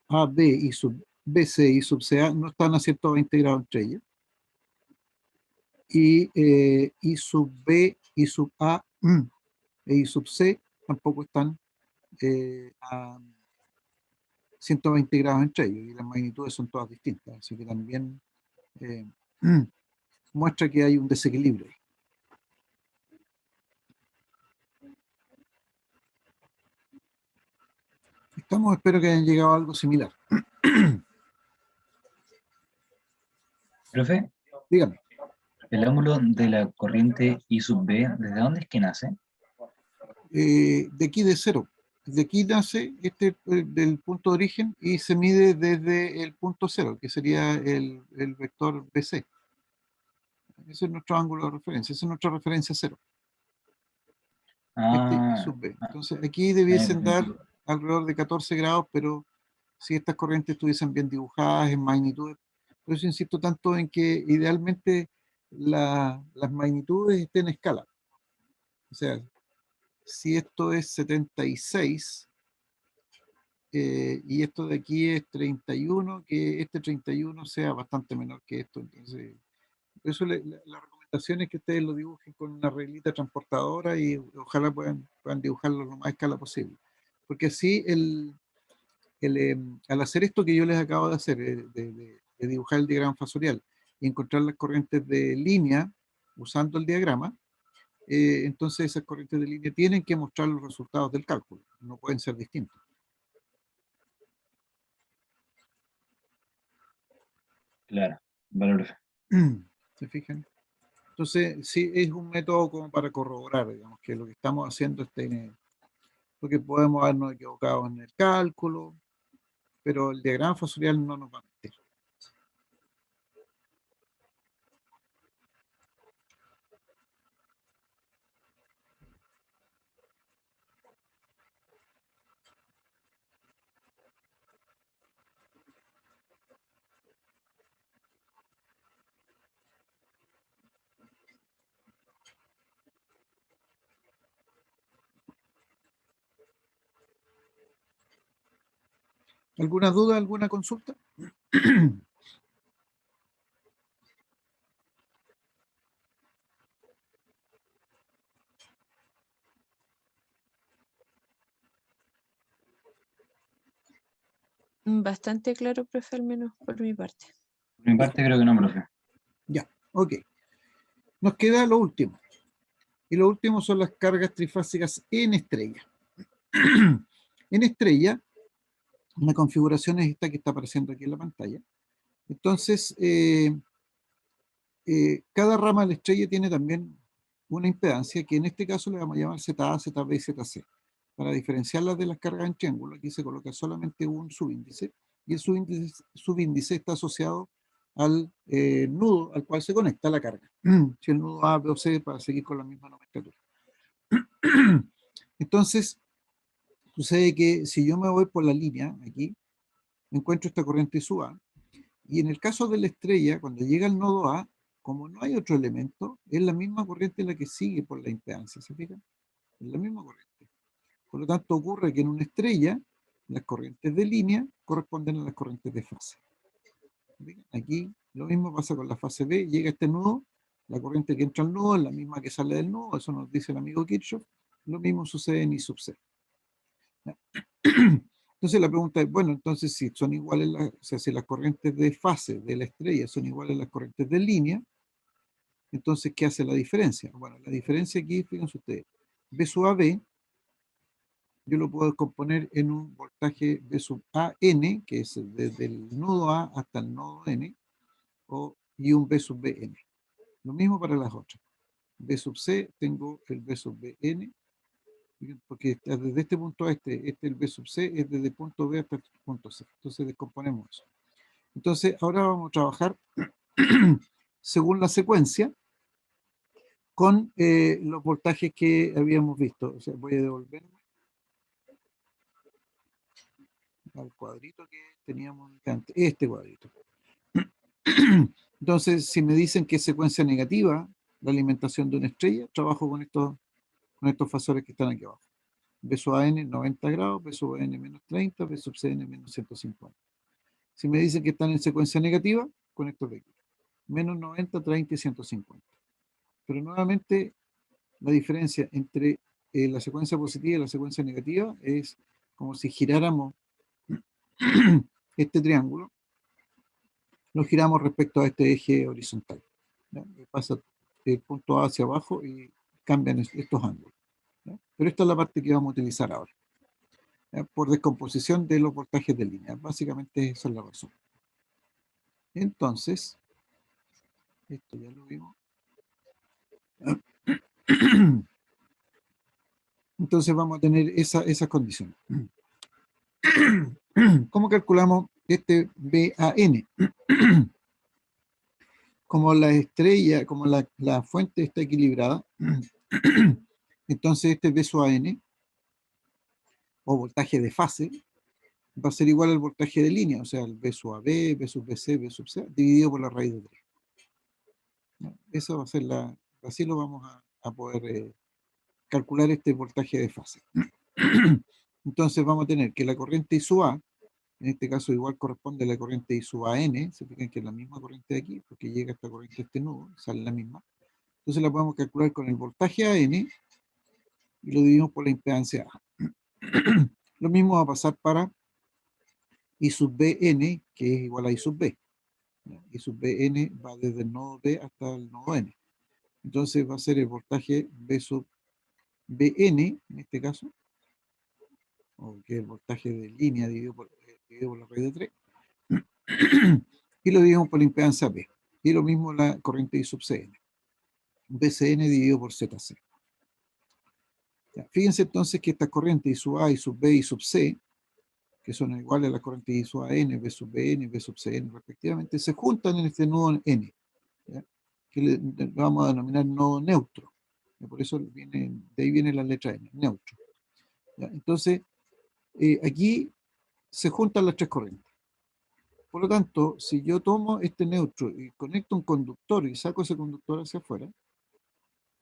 AB, I sub BC y sub CA no están a 120 grados entre ellos. Y I sub B, I sub A e I sub C tampoco están a 120 grados entre ellos. Y las magnitudes son todas distintas. Así que también eh, muestra que hay un desequilibrio. Estamos, espero que hayan llegado a algo similar. Profe, Dígame. el ángulo de la corriente I sub B, ¿desde dónde es que nace? De aquí de cero. De aquí nace este del punto de origen y se mide desde el punto cero, que sería el vector BC. Ese es nuestro ángulo de referencia, esa es nuestra referencia cero. Este y Ah, sub B. Entonces aquí debiesen tiene dar sentido. alrededor de 14 grados, pero si estas corrientes estuviesen bien dibujadas en magnitudes, por eso insisto tanto en que idealmente las magnitudes estén en escala. O sea, si esto es 76 y esto de aquí es 31, que este 31 sea bastante menor que esto. Entonces, por eso la recomendación es que ustedes lo dibujen con una reglita transportadora y ojalá puedan dibujarlo lo más a escala posible. Porque así, al hacer esto que yo les acabo de hacer, de dibujar el diagrama fasorial y encontrar las corrientes de línea usando el diagrama, entonces esas corrientes de línea tienen que mostrar los resultados del cálculo, no pueden ser distintos. Claro, vale, profe. ¿Se fijan? Entonces, sí, es un método como para corroborar, digamos, que lo que estamos haciendo porque podemos habernos equivocado en el cálculo, pero el diagrama fasorial no nos va a mentir. ¿Alguna duda, alguna consulta? Bastante claro, profe, al menos por mi parte. Por mi parte creo que no, profe. Ya, ok. Nos queda lo último. Y lo último son las cargas trifásicas en estrella. En estrella, la configuración es esta que está apareciendo aquí en la pantalla. Entonces, cada rama de la estrella tiene también una impedancia que en este caso le vamos a llamar ZA, ZB y ZC. Para diferenciarlas de las cargas en triángulo, aquí se coloca solamente un subíndice, y el subíndice está asociado al nudo al cual se conecta la carga. Si el nudo A, B o C, para seguir con la misma nomenclatura. Entonces, sucede que si yo me voy por la línea, aquí, encuentro esta corriente sub A, y en el caso de la estrella, cuando llega al nodo A, como no hay otro elemento, es la misma corriente la que sigue por la impedancia, ¿se fijan? Es la misma corriente. Por lo tanto, ocurre que en una estrella, las corrientes de línea corresponden a las corrientes de fase. Aquí lo mismo pasa con la fase B, llega este nudo, la corriente que entra al nudo es la misma que sale del nudo, eso nos dice el amigo Kirchhoff, lo mismo sucede en I sub C. Entonces la pregunta es, bueno, entonces si son iguales, o sea, si las corrientes de fase de la estrella son iguales a las corrientes de línea, entonces, ¿qué hace la diferencia? Bueno, la diferencia aquí, fíjense ustedes, B sub AB, yo lo puedo componer en un voltaje B sub AN, que es desde el nodo A hasta el nodo N, y un B sub BN. Lo mismo para las otras. B sub C, tengo el B sub BN, porque desde este punto a este el B sub C, es desde el punto B hasta el punto C. Entonces descomponemos eso. Entonces, ahora vamos a trabajar según la secuencia con los voltajes que habíamos visto. O sea, voy a devolverme al cuadrito que teníamos antes, este cuadrito. Entonces, si me dicen que es secuencia negativa la alimentación de una estrella, trabajo con estos fasores que están aquí abajo. B sub AN 90 grados, B sub AN menos 30, B sub CN menos 150. Si me dicen que están en secuencia negativa, con estos de aquí. Menos 90, 30 y 150. Pero nuevamente, la diferencia entre la secuencia positiva y la secuencia negativa es como si giráramos este triángulo, lo giramos respecto a este eje horizontal. ¿Ya? Pasa el punto A hacia abajo y cambian estos ángulos. ¿Ya? Pero esta es la parte que vamos a utilizar ahora. ¿Ya? Por descomposición de los voltajes de línea. Básicamente esa es la razón. Entonces, esto ya lo vimos. Entonces vamos a tener esas condiciones. ¿Cómo calculamos este BAN? Como la estrella, como la fuente está equilibrada, entonces este B sub AN, o voltaje de fase, va a ser igual al voltaje de línea, o sea, el B sub AB, B sub BC, B sub C, dividido por la raíz de 3. ¿No? Eso va a ser así lo vamos a poder calcular este voltaje de fase. Entonces vamos a tener que la corriente I sub A, en este caso igual corresponde a la corriente I sub AN, se fijan que es la misma corriente de aquí, porque llega esta corriente a este nudo, sale la misma. Entonces la podemos calcular con el voltaje AN y lo dividimos por la impedancia A. Lo mismo va a pasar para I sub BN, que es igual a I sub B. I sub BN va desde el nodo B hasta el nodo N. Entonces va a ser el voltaje B sub BN, en este caso, o que es el voltaje de línea dividido por la raíz de 3, y lo dividimos por la impedancia B. Y lo mismo la corriente I sub CN. BCN dividido por ZC. Ya, fíjense entonces que estas corrientes I sub A, I sub B y sub C, que son iguales a las corrientes I sub AN, B sub BN, B sub CN respectivamente, se juntan en este nodo N, ¿ya? Que lo vamos a denominar nodo neutro. ¿Ya? Por eso de ahí viene la letra N, neutro. ¿Ya? Entonces, aquí se juntan las tres corrientes. Por lo tanto, si yo tomo este neutro y conecto un conductor y saco ese conductor hacia afuera,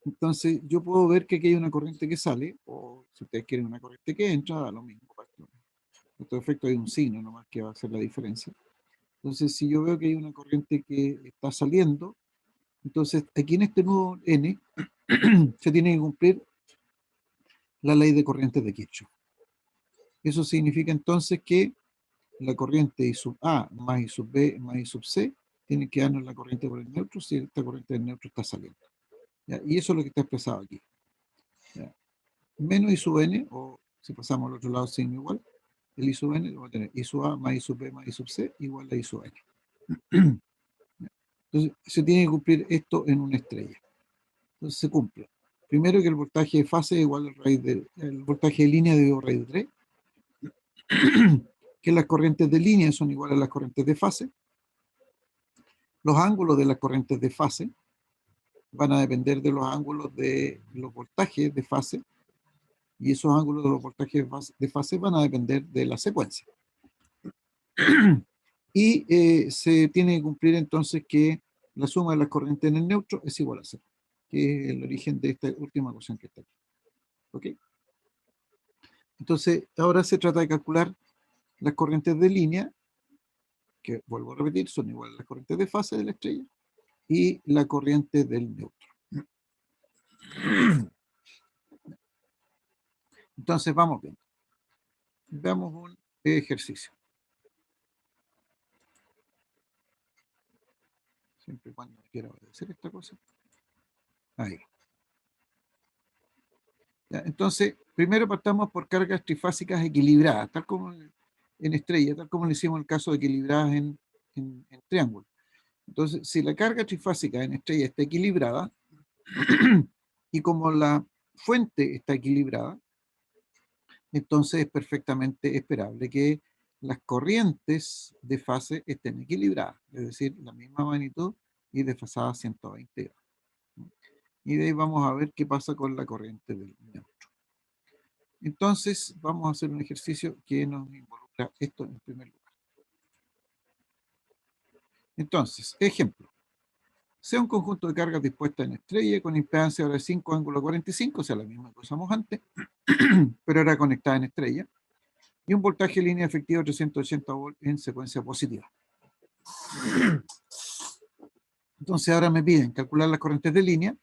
entonces yo puedo ver que aquí hay una corriente que sale, o si ustedes quieren una corriente que entra, da lo mismo. Estos efectos hay un signo nomás que va a hacer la diferencia. Entonces, si yo veo que hay una corriente que está saliendo, entonces aquí en este nudo N se tiene que cumplir la ley de corrientes de Kirchhoff. Eso significa entonces que la corriente I sub A más I sub B más I sub C tiene que darnos la corriente por el neutro si esta corriente del neutro está saliendo. ¿Ya? Y eso es lo que está expresado aquí. ¿Ya? Menos I sub N, o si pasamos al otro lado signo igual, el I sub N lo va a tener I sub A más I sub B más I sub C igual a I sub N. Entonces se tiene que cumplir esto en una estrella. Entonces se cumple. Primero que el voltaje de fase es igual al raíz de, el voltaje de línea dividido por raíz de 3, que las corrientes de línea son iguales a las corrientes de fase. Los ángulos de las corrientes de fase van a depender de los ángulos de los voltajes de fase, y esos ángulos de los voltajes de fase van a depender de la secuencia. Y se tiene que cumplir entonces que la suma de las corrientes en el neutro es igual a 0, que es el origen de esta última ecuación que está aquí. ¿Ok? Entonces, ahora se trata de calcular las corrientes de línea, que vuelvo a repetir, son iguales a las corrientes de fase de la estrella, y la corriente del neutro. Entonces, vamos viendo. Veamos un ejercicio. Siempre y cuando quiera obedecer esta cosa. Ahí. ¿Ya? Entonces, primero partamos por cargas trifásicas equilibradas, tal como en estrella, tal como le hicimos el caso de equilibradas en triángulo. Entonces, si la carga trifásica en estrella está equilibrada, y como la fuente está equilibrada, entonces es perfectamente esperable que las corrientes de fase estén equilibradas, es decir, la misma magnitud y desfasadas 120 grados. Y de ahí vamos a ver qué pasa con la corriente del neutro. Entonces, vamos a hacer un ejercicio que nos involucra esto en primer lugar. Entonces, ejemplo. Sea un conjunto de cargas dispuestas en estrella con impedancia ahora de 5 ángulo 45, o sea, la misma que usamos antes, pero era conectada en estrella, y un voltaje de línea efectivo de 380 volts en secuencia positiva. Entonces ahora me piden calcular las corrientes de línea,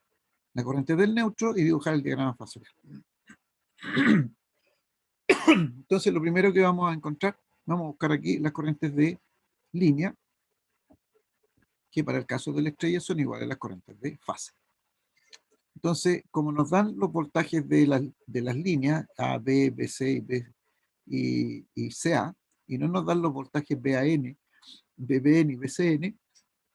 la corriente del neutro y dibujar el diagrama fasorial. Entonces lo primero que vamos a encontrar, vamos a buscar aquí las corrientes de línea, que para el caso de la estrella son iguales a las corrientes de fase. Entonces, como nos dan los voltajes de las líneas A, B, BC y CA, y no nos dan los voltajes BAN, BBN y BCN,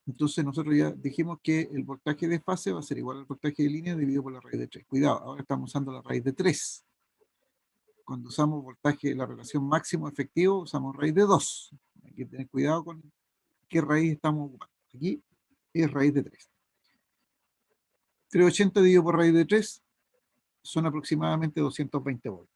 entonces nosotros ya dijimos que el voltaje de fase va a ser igual al voltaje de línea dividido por la raíz de 3. Cuidado, ahora estamos usando la raíz de 3. Cuando usamos voltaje, la relación máximo efectivo, usamos raíz de 2. Hay que tener cuidado con qué raíz estamos ocupando. Aquí es raíz de 3. 380 dividido por raíz de 3 son aproximadamente 220 volts.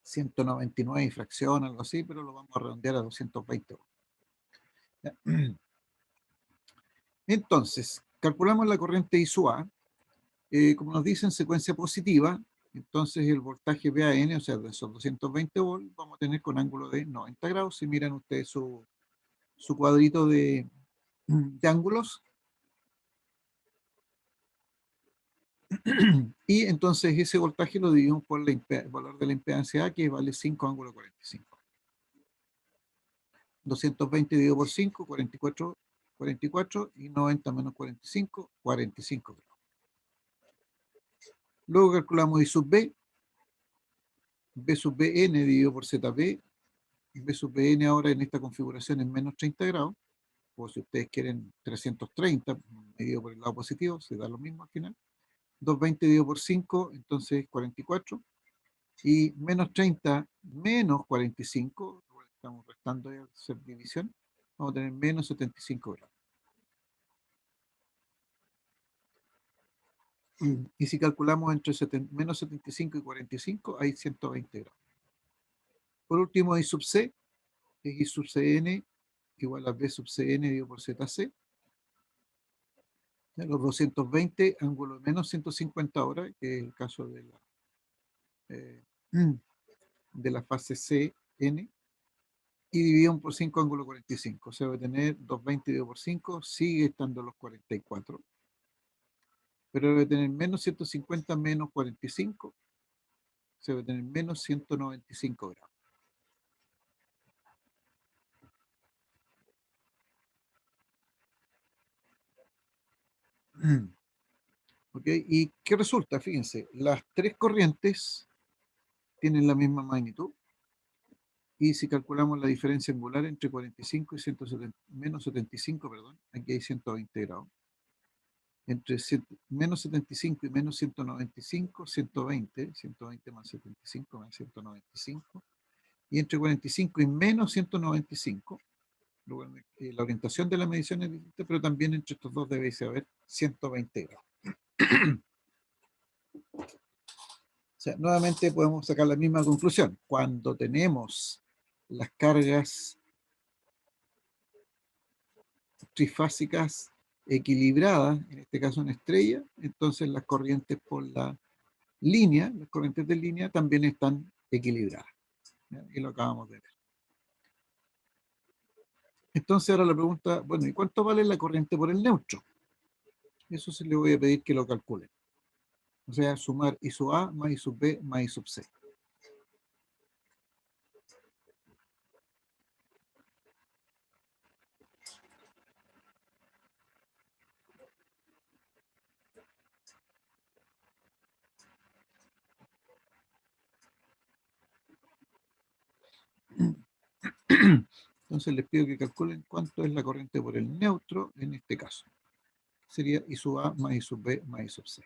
199 y fracción, algo así, pero lo vamos a redondear a 220 volts. Entonces, calculamos la corriente I sub A, como nos dice en secuencia positiva, entonces el voltaje VAN, o sea, de esos 220 volts, vamos a tener con ángulo de 90 grados. Si miran ustedes su cuadrito de ángulos, y entonces ese voltaje lo dividimos por el valor de la impedancia A, que vale 5 ángulo 45. 220 dividido por 5, 44, 44, y 90 menos 45, 45 grados. Luego calculamos I sub B, B sub Bn dividido por ZB, y B sub Bn ahora en esta configuración es menos 30 grados, o si ustedes quieren 330 medido por el lado positivo, se da lo mismo al final. 220 dividido por 5, entonces 44, y menos 30 menos 45, estamos restando de hacer división, vamos a tener menos 75 grados. Y si calculamos entre menos 75 y 45, hay 120 grados. Por último, I sub C, es I sub Cn igual a B sub Cn dividido por ZC. Los 220, ángulo menos 150 horas, que es el caso de la fase Cn, y dividido por 5, ángulo 45. O sea, va a tener 220 dividido por 5, sigue estando los 44. Pero debe tener menos 150 menos 45, Se va a tener menos 195 grados. ¿Ok? ¿Y qué resulta? Fíjense, las tres corrientes tienen la misma magnitud. Y si calculamos la diferencia angular entre 45 y 170, menos 75, perdón, aquí hay 120 grados. Entre menos 75 y menos 195, 120, 120 más 75 más 195. Y entre 45 y menos 195, la orientación de la medición es distinta, pero también entre estos dos debe haber 120 grados. O sea, nuevamente podemos sacar la misma conclusión. Cuando tenemos las cargas trifásicas equilibradas, en este caso una estrella, entonces las corrientes por la línea, las corrientes de línea también están equilibradas. ¿Ya? Y lo acabamos de ver. Entonces ahora la pregunta, bueno, ¿y cuánto vale la corriente por el neutro? Eso sí le voy a pedir que lo calculen. O sea, sumar I sub A más I sub B más I sub C. Entonces les pido que calculen cuánto es la corriente por el neutro en este caso. Sería I sub A más I sub B más I sub C.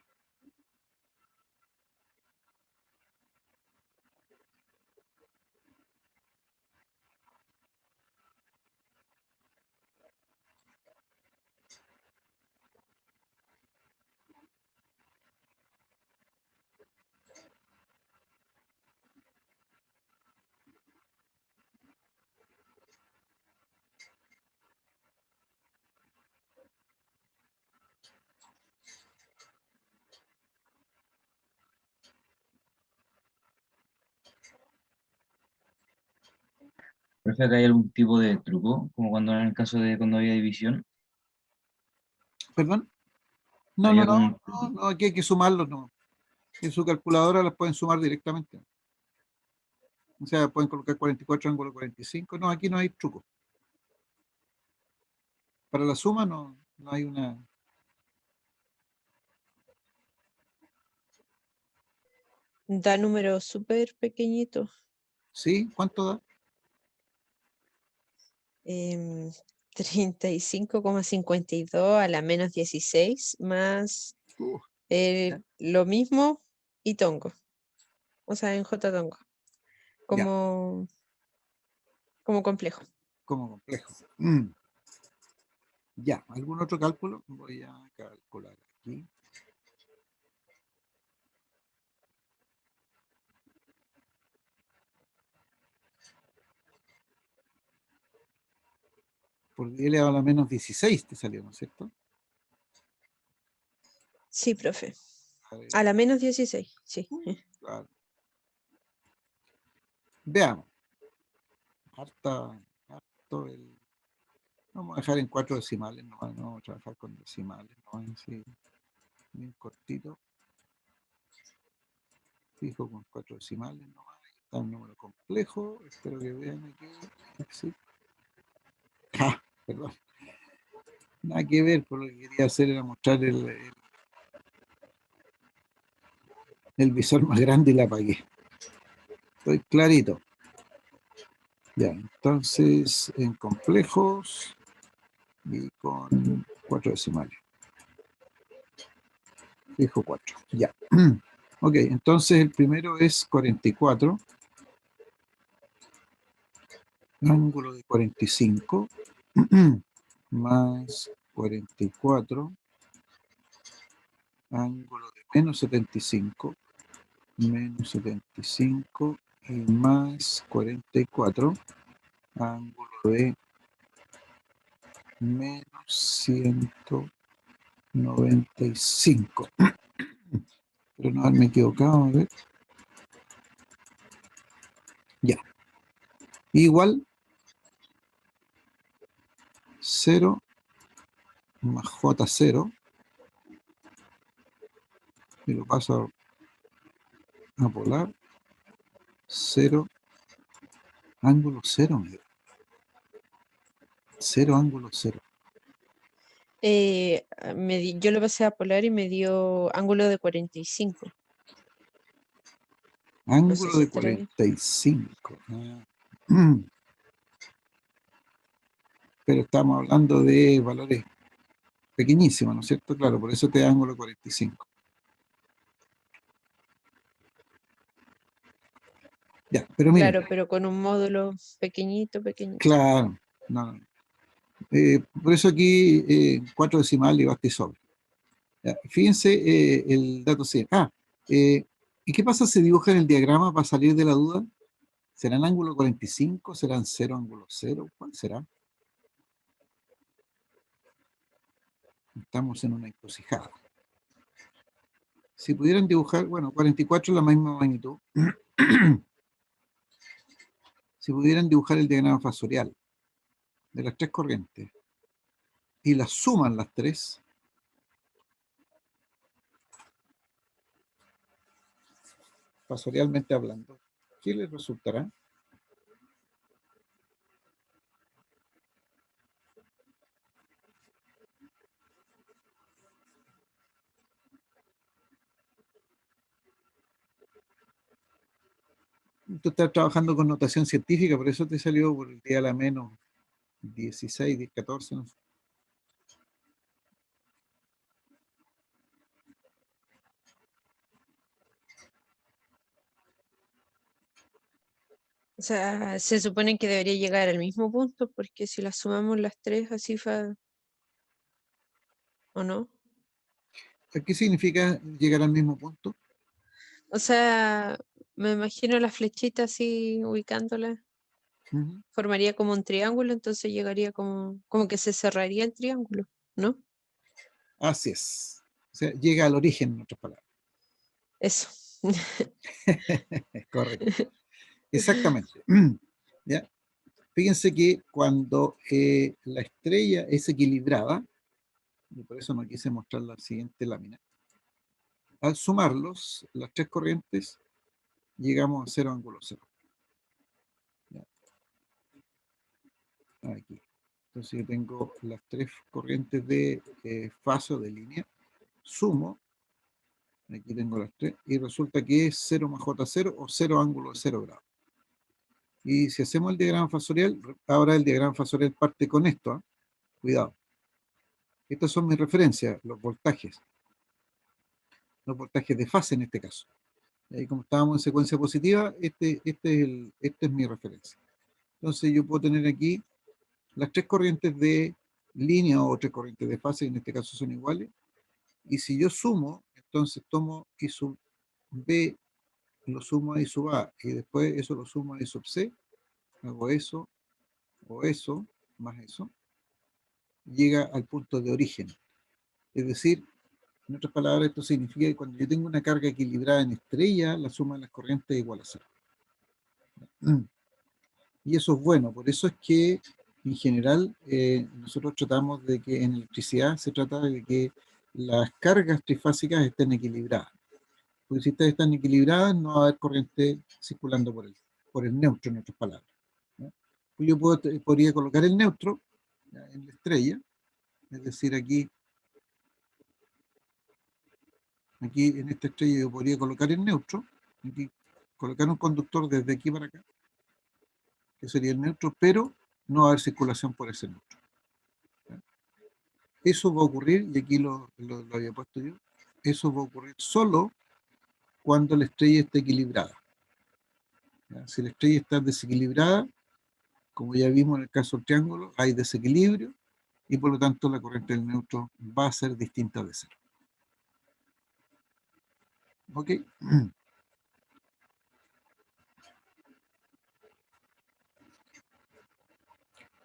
Profe, acá hay algún tipo de truco, como cuando en el caso de cuando había división, ¿Perdón? No, había no, como no, un no, truco. no, aquí hay que sumarlos, no. En su calculadora las pueden sumar directamente. O sea, pueden colocar 44 ángulo 45. No, aquí no hay truco. Para la suma no hay una... Da números súper pequeñitos. ¿Sí? ¿Cuánto da? 35,52 a la menos 16 más Ya, lo mismo y tongo. O sea, en J tongo. ya, Como, como complejo. como complejo. Ya, ¿algún otro cálculo? Voy a calcular aquí. Por D elevado a la menos 16 te salió, ¿no es cierto? Sí, profe. A ver, A la menos 16, sí. claro. Veamos. Harto vamos a dejar en 4 decimales, no vamos a trabajar con decimales, no así, bien cortito. Fijo con 4 decimales, no está un número complejo. Espero que vean aquí. Sí. Perdón. Nada que ver, por lo que quería hacer era mostrar el visor más grande y la apagué. Estoy clarito. Ya, entonces en complejos y con 4 decimales. Fijo 4. Ya. Ok, entonces el primero es 44. Ángulo de 45 más 44. Ángulo de menos 75. Menos 75 y más 44. Ángulo de menos 195. Pero no haberme equivocado, a ver. Ya. Igual 0 más J0. Y lo paso a polar. 0, ángulo 0. 0, ángulo 0. Yo lo pasé a polar y me dio ángulo de 45. No sé Ángulo si de estará bien. 45. Pero estamos hablando de valores pequeñísimos, ¿no es cierto? Claro, por eso te da ángulo 45. Ya, pero miren, Claro, pero con un módulo pequeñito. claro, no, no. Por eso aquí 4 decimales y basta y sobra. Ya, fíjense el dato C. ¿Y qué pasa si dibujan el diagrama para salir de la duda? ¿Serán ángulo 45? ¿Serán 0 ángulo 0? ¿Cuál será? Estamos en una encrucijada. Si pudieran dibujar, bueno, 44 es la misma magnitud. Si pudieran dibujar el diagrama fasorial de las tres corrientes y las suman las tres, fasorialmente hablando, ¿qué les resultará? Tú estás trabajando con notación científica, por eso te salió por el día a la menos 16, 10, 14, no sé. O sea, se supone que debería llegar al mismo punto, porque si las sumamos las tres, así fue, ¿o no? ¿Qué significa llegar al mismo punto? O sea, me imagino las flechitas así ubicándolas, Ujú. formaría como un triángulo, entonces llegaría como que se cerraría el triángulo, ¿no? Así es. O sea, llega al origen, en otras palabras. Eso. Es correcto. Exactamente. ¿Ya? Fíjense que cuando la estrella es equilibrada, y por eso no quise mostrar la siguiente lámina, al sumarlos, las tres corrientes, llegamos a 0 ángulo 0. ¿Ya? Aquí. Entonces yo tengo las tres corrientes de fase o de línea, sumo, aquí tengo las tres, y resulta que es 0 más J0 o 0 ángulo 0 grados. Y si hacemos el diagrama fasorial, ahora el diagrama fasorial parte con esto, ¿eh? Cuidado. Estas son mis referencias, los voltajes de fase en este caso. Y como estábamos en secuencia positiva, este es mi referencia. Entonces yo puedo tener aquí las tres corrientes de línea o tres corrientes de fase, en este caso son iguales, y si yo sumo, entonces tomo I sub B, lo sumo a I sub A, y después eso lo sumo a I sub C, hago eso, o eso, más eso, llega al punto de origen. Es decir, en otras palabras, esto significa que cuando yo tengo una carga equilibrada en estrella, la suma de las corrientes es igual a 0. Y eso es bueno, por eso es que en general nosotros tratamos de que en electricidad se trata de que las cargas trifásicas estén equilibradas. Porque si estas están equilibradas, no va a haber corriente circulando por el neutro, en otras palabras. ¿Ya? Pues yo podría colocar el neutro, ¿ya?, en la estrella, es decir, aquí en esta estrella yo podría colocar el neutro, aquí, colocar un conductor desde aquí para acá, que sería el neutro, pero no va a haber circulación por ese neutro. ¿Ya? Eso va a ocurrir, y aquí lo había puesto yo, eso va a ocurrir solo cuando la estrella esté equilibrada. ¿Ya? Si la estrella está desequilibrada, como ya vimos en el caso del triángulo, hay desequilibrio, y por lo tanto la corriente del neutro va a ser distinta de cero. ¿Ok?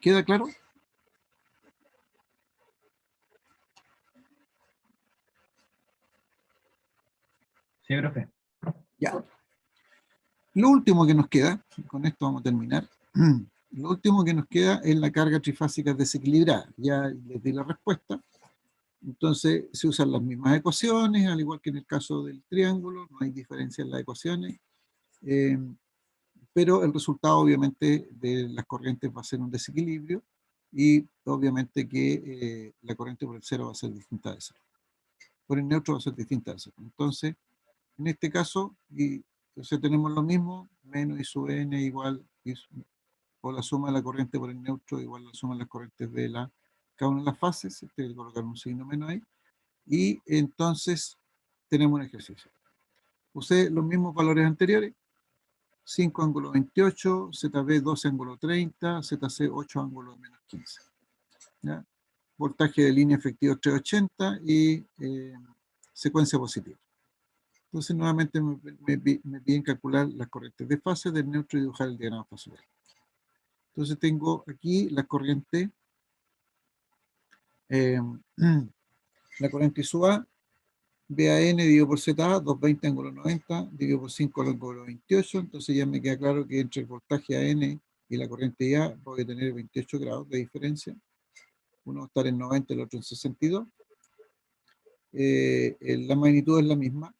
¿Queda claro? Sí, profe. Ya. Lo último que nos queda, con esto vamos a terminar, lo último que nos queda es la carga trifásica desequilibrada. Ya les di la respuesta. Entonces se usan las mismas ecuaciones, al igual que en el caso del triángulo, no hay diferencia en las ecuaciones. pero el resultado obviamente de las corrientes va a ser un desequilibrio y obviamente que la corriente por el cero va a ser distinta de cero. Por el neutro va a ser distinta de cero. Entonces, en este caso, entonces tenemos lo mismo, menos I sub n igual, o la suma de la corriente por el neutro igual a la suma de las corrientes de cada una de las fases, hay que colocar un signo menos ahí, y entonces tenemos un ejercicio. Usé los mismos valores anteriores, 5 ángulo 28, ZB 12 ángulo 30, ZC 8 ángulo menos 15. ¿Ya? Voltaje de línea efectivo 380 y secuencia positiva. Entonces nuevamente me piden calcular las corrientes de fase del neutro y dibujar el diagrama fasorial. Entonces tengo aquí la corriente la corriente I sub A, BAN dividido por ZA, 220 ángulo 90, dividido por 5 ángulo 28, entonces ya me queda claro que entre el voltaje AN y la corriente IA voy a tener 28 grados de diferencia. Uno va a estar en 90, el otro en 62. La magnitud es la misma.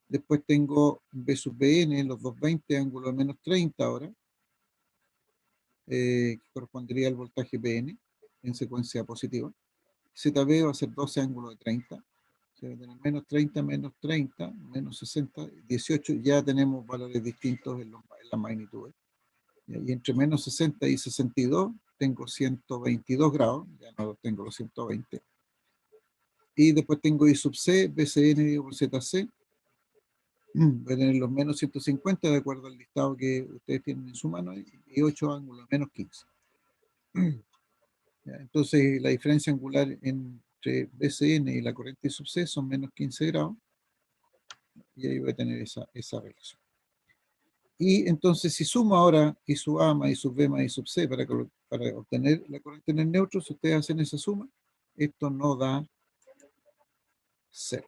Después tengo B sub BN, los 220 ángulo menos 30 ahora, que correspondería al voltaje PN en secuencia positiva. ZB va a ser 12 ángulo de 30. Se va a tener menos 30, menos 60, 18, ya tenemos valores distintos en las magnitudes. Y entre menos 60 y 62 tengo 122 grados, ya no tengo los 120. Y después tengo I sub C, BCN dividido por ZC. Voy a tener los menos 150 de acuerdo al listado que ustedes tienen en su mano y 8 ángulos, menos 15. Entonces la diferencia angular entre BCN y la corriente I sub C son menos 15 grados. Y ahí voy a tener esa relación. Y entonces si sumo ahora I sub A más I sub B más I sub C para obtener la corriente en el neutro, si ustedes hacen esa suma, esto no da 0.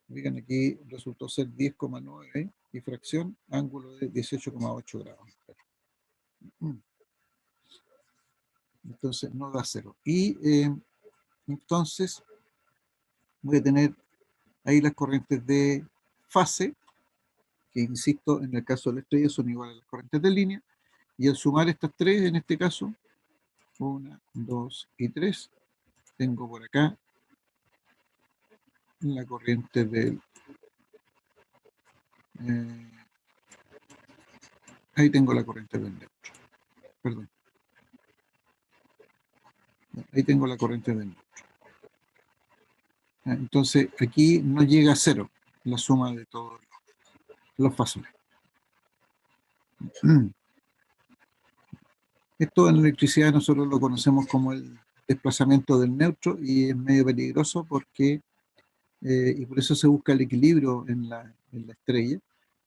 Miren, aquí resultó ser 10,9 y fracción, ángulo de 18,8 grados. Entonces no da 0. Y entonces voy a tener ahí las corrientes de fase, que insisto, en el caso de la estrella son iguales a las corrientes de línea, y al sumar estas tres, en este caso, 1, 2 y 3, tengo por acá la corriente del... ahí tengo la corriente del neutro. Perdón. Ahí tengo la corriente del neutro. Entonces, aquí no llega a 0 la suma de todos los fasores. Esto en electricidad nosotros lo conocemos como el desplazamiento del neutro y es medio peligroso porque, y por eso se busca el equilibrio en la estrella,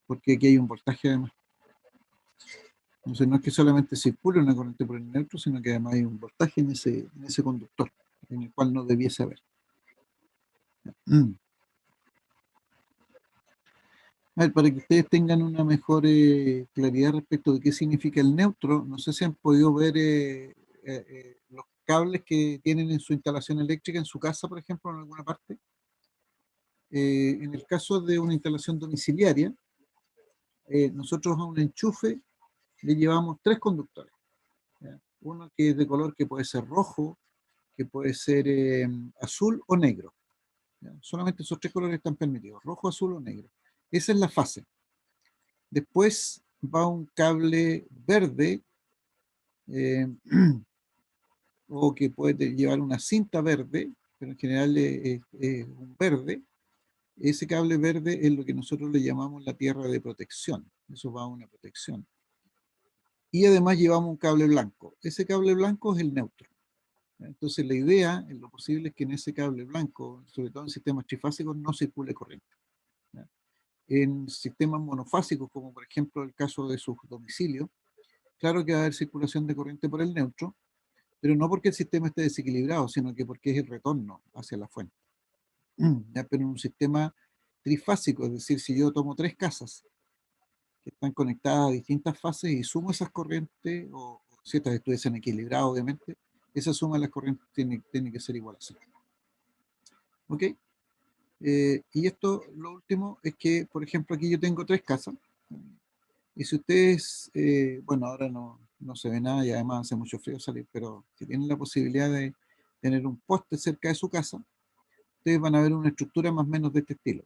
porque aquí hay un voltaje además. Entonces no es que solamente circule una corriente por el neutro, sino que además hay un voltaje en ese conductor, en el cual no debiese haber. A ver, para que ustedes tengan una mejor claridad respecto de qué significa el neutro, no sé si han podido ver los cables que tienen en su instalación eléctrica, en su casa, por ejemplo, en alguna parte. En el caso de una instalación domiciliaria, nosotros a un enchufe le llevamos 3 conductores. ¿Ya? Uno que es de color que puede ser rojo, que puede ser azul o negro. ¿Ya? Solamente esos 3 colores están permitidos, rojo, azul o negro. Esa es la fase. Después va un cable verde o que puede llevar una cinta verde, pero en general es un verde. Ese cable verde es lo que nosotros le llamamos la tierra de protección. Eso va a una protección. Y además llevamos un cable blanco. Ese cable blanco es el neutro. Entonces la idea, en lo posible, es que en ese cable blanco, sobre todo en sistemas trifásicos, no circule corriente. En sistemas monofásicos, como por ejemplo el caso de sus domicilios, claro que va a haber circulación de corriente por el neutro, pero no porque el sistema esté desequilibrado, sino que porque es el retorno hacia la fuente. ¿Ya? Pero en un sistema trifásico, es decir, si yo tomo 3 casas que están conectadas a distintas fases y sumo esas corrientes, o si estas estuviesen equilibradas, obviamente, esa suma de las corrientes tiene que ser igual a 0. ¿Ok? Y esto, lo último, es que, por ejemplo, aquí yo tengo 3 casas. Y si ustedes, bueno, ahora no se ve nada y además hace mucho frío salir, pero si tienen la posibilidad de tener un poste cerca de su casa, ustedes van a ver una estructura más o menos de este estilo.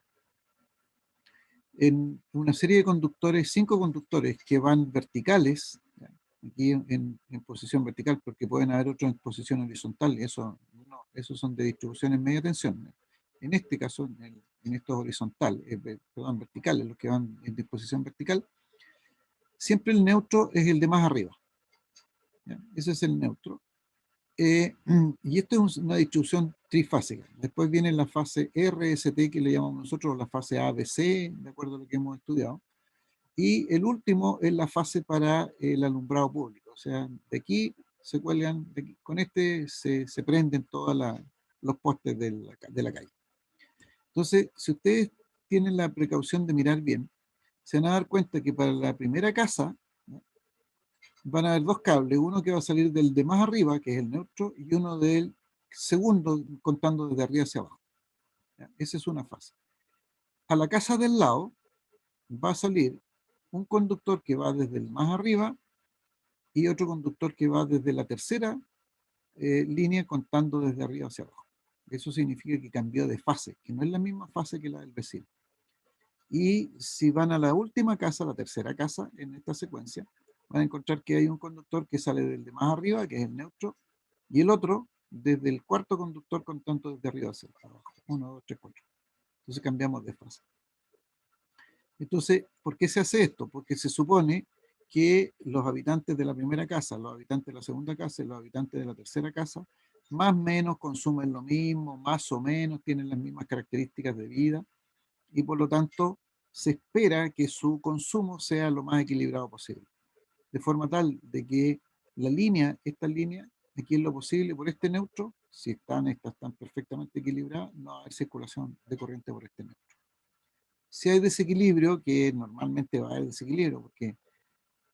En una serie de conductores, 5 conductores que van verticales, ¿ya? Aquí en posición vertical, porque pueden haber otros en posición horizontal, eso no, esos son de distribución en media tensión. En este caso, en estos horizontales, perdón, verticales, los que van en disposición vertical, siempre el neutro es el de más arriba, ¿ya? Ese es el neutro. Y esto es una distribución trifásica. Después viene la fase RST, que le llamamos nosotros, la fase ABC, de acuerdo a lo que hemos estudiado. Y el último es la fase para el alumbrado público. O sea, de aquí se cuelgan, con este se prenden todos los postes de la calle. Entonces, si ustedes tienen la precaución de mirar bien, se van a dar cuenta que para la primera casa, ¿no?, van a haber 2 cables, uno que va a salir del de más arriba, que es el neutro, y uno del segundo, contando desde arriba hacia abajo, ¿ya? Esa es una fase. A la casa del lado va a salir un conductor que va desde el más arriba y otro conductor que va desde la tercera línea, contando desde arriba hacia abajo. Eso significa que cambió de fase, que no es la misma fase que la del vecino. Y si van a la última casa, la tercera casa en esta secuencia, van a encontrar que hay un conductor que sale del de más arriba, que es el neutro, y el otro desde el cuarto conductor, contando desde arriba hacia abajo. 1, 2, 3, 4. Entonces cambiamos de fase. Entonces, ¿por qué se hace esto? Porque se supone que los habitantes de la primera casa, los habitantes de la segunda casa y los habitantes de la tercera casa, más o menos consumen lo mismo, más o menos tienen las mismas características de vida, y por lo tanto se espera que su consumo sea lo más equilibrado posible. De forma tal de que esta línea, aquí en lo posible, por este neutro, si estas están perfectamente equilibradas, no va a haber circulación de corriente por este neutro. Si hay desequilibrio, que normalmente va a haber desequilibrio, porque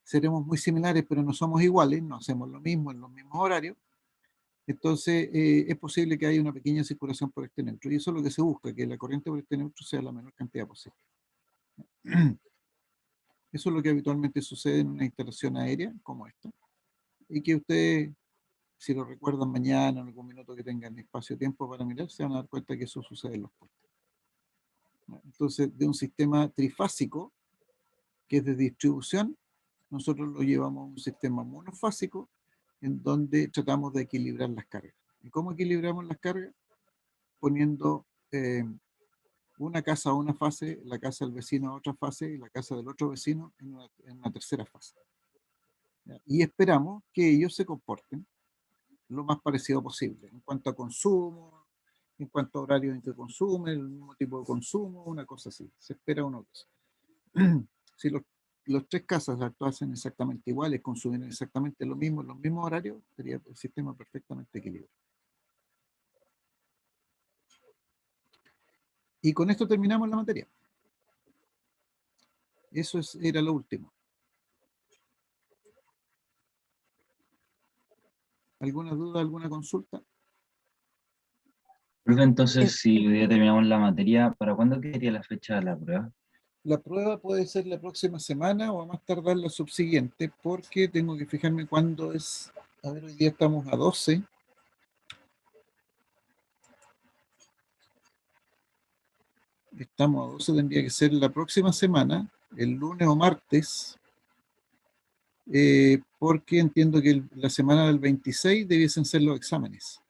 seremos muy similares, pero no somos iguales, no hacemos lo mismo en los mismos horarios, entonces es posible que haya una pequeña circulación por este neutro. Y eso es lo que se busca, que la corriente por este neutro sea la menor cantidad posible. Eso es lo que habitualmente sucede en una instalación aérea como esta, y que ustedes, si lo recuerdan mañana, en algún minuto que tengan espacio-tiempo para mirar, se van a dar cuenta que eso sucede en los puestos. Entonces, de un sistema trifásico, que es de distribución, nosotros lo llevamos a un sistema monofásico, en donde tratamos de equilibrar las cargas. ¿Y cómo equilibramos las cargas? Poniendo una casa a una fase, la casa del vecino a otra fase y la casa del otro vecino en una tercera fase, ¿ya? Y esperamos que ellos se comporten lo más parecido posible en cuanto a consumo, en cuanto a horario en que consumen, el mismo tipo de consumo, una cosa así. Se espera una cosa. Si los 3 casas actuasen exactamente iguales, consumieran exactamente lo mismo en los mismos horarios, sería el sistema perfectamente equilibrado. Y con esto terminamos la materia. Eso era lo último. ¿Alguna duda, alguna consulta? Profe, entonces, si hoy día terminamos la materia, ¿para cuándo quedaría la fecha de la prueba? La prueba puede ser la próxima semana o a más tardar la subsiguiente, porque tengo que fijarme cuándo es. A ver, hoy día estamos a 12. Estamos a 12, tendría que ser la próxima semana, el lunes o martes, porque entiendo que la semana del 26 debiesen ser los exámenes.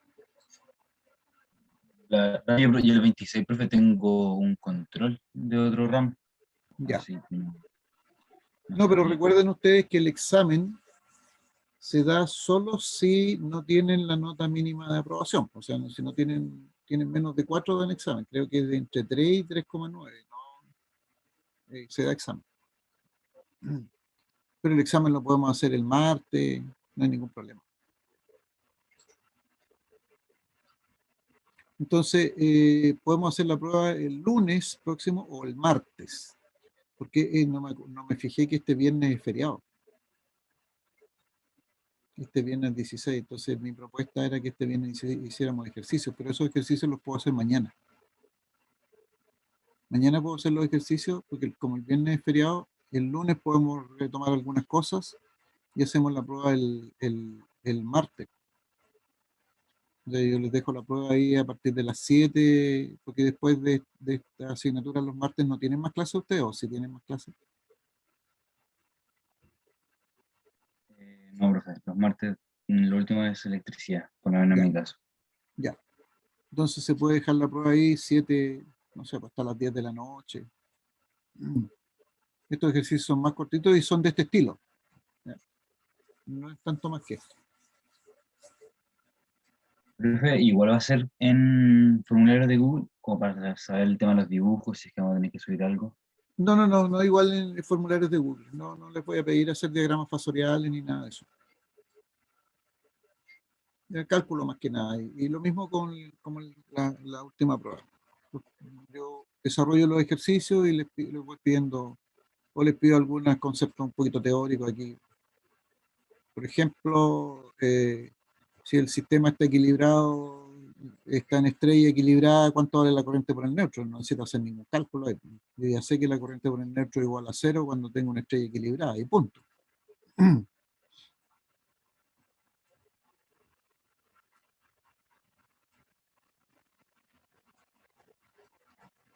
Yo el 26, profe, tengo un control de otro RAM. Ya. Así que no No, pero sabría. recuerden ustedes que el examen se da solo si no tienen la nota mínima de aprobación. O sea, si no tienen menos de 4 dan examen. Creo que es de entre 3 y 3,9. ¿No? Se da examen. Pero el examen lo podemos hacer el martes, no hay ningún problema. Entonces, podemos hacer la prueba el lunes próximo o el martes, porque no me fijé que este viernes es feriado. Este viernes 16, entonces mi propuesta era que este viernes hiciéramos ejercicios, pero esos ejercicios los puedo hacer mañana. Mañana puedo hacer los ejercicios, porque como el viernes es feriado, el lunes podemos retomar algunas cosas y hacemos la prueba el martes. Yo les dejo la prueba ahí a partir de las 7, porque después de esta asignatura los martes no tienen más clases ustedes, o si tienen más clases. No, profe, los martes, lo último es electricidad, por lo menos en Ya. mi caso. Ya. Entonces se puede dejar la prueba ahí 7, no sé, hasta las 10 de la noche. Estos ejercicios son más cortitos y son de este estilo. ¿Ya? No es tanto más que esto. Profe, igual va a ser en formulario de Google, como para saber el tema de los dibujos, si es que vamos a tener que subir algo. No, igual en formularios de Google. No les voy a pedir hacer diagramas fasoriales ni nada de eso. El cálculo más que nada. Y lo mismo con la última prueba. Yo desarrollo los ejercicios y les voy pidiendo, o les pido algunos conceptos un poquito teóricos aquí. Por ejemplo, si el sistema está equilibrado, está en estrella equilibrada, ¿cuánto vale la corriente por el neutro? No necesito hacer ningún cálculo ahí. Yo ya sé que la corriente por el neutro es igual a 0 cuando tengo una estrella equilibrada, y punto.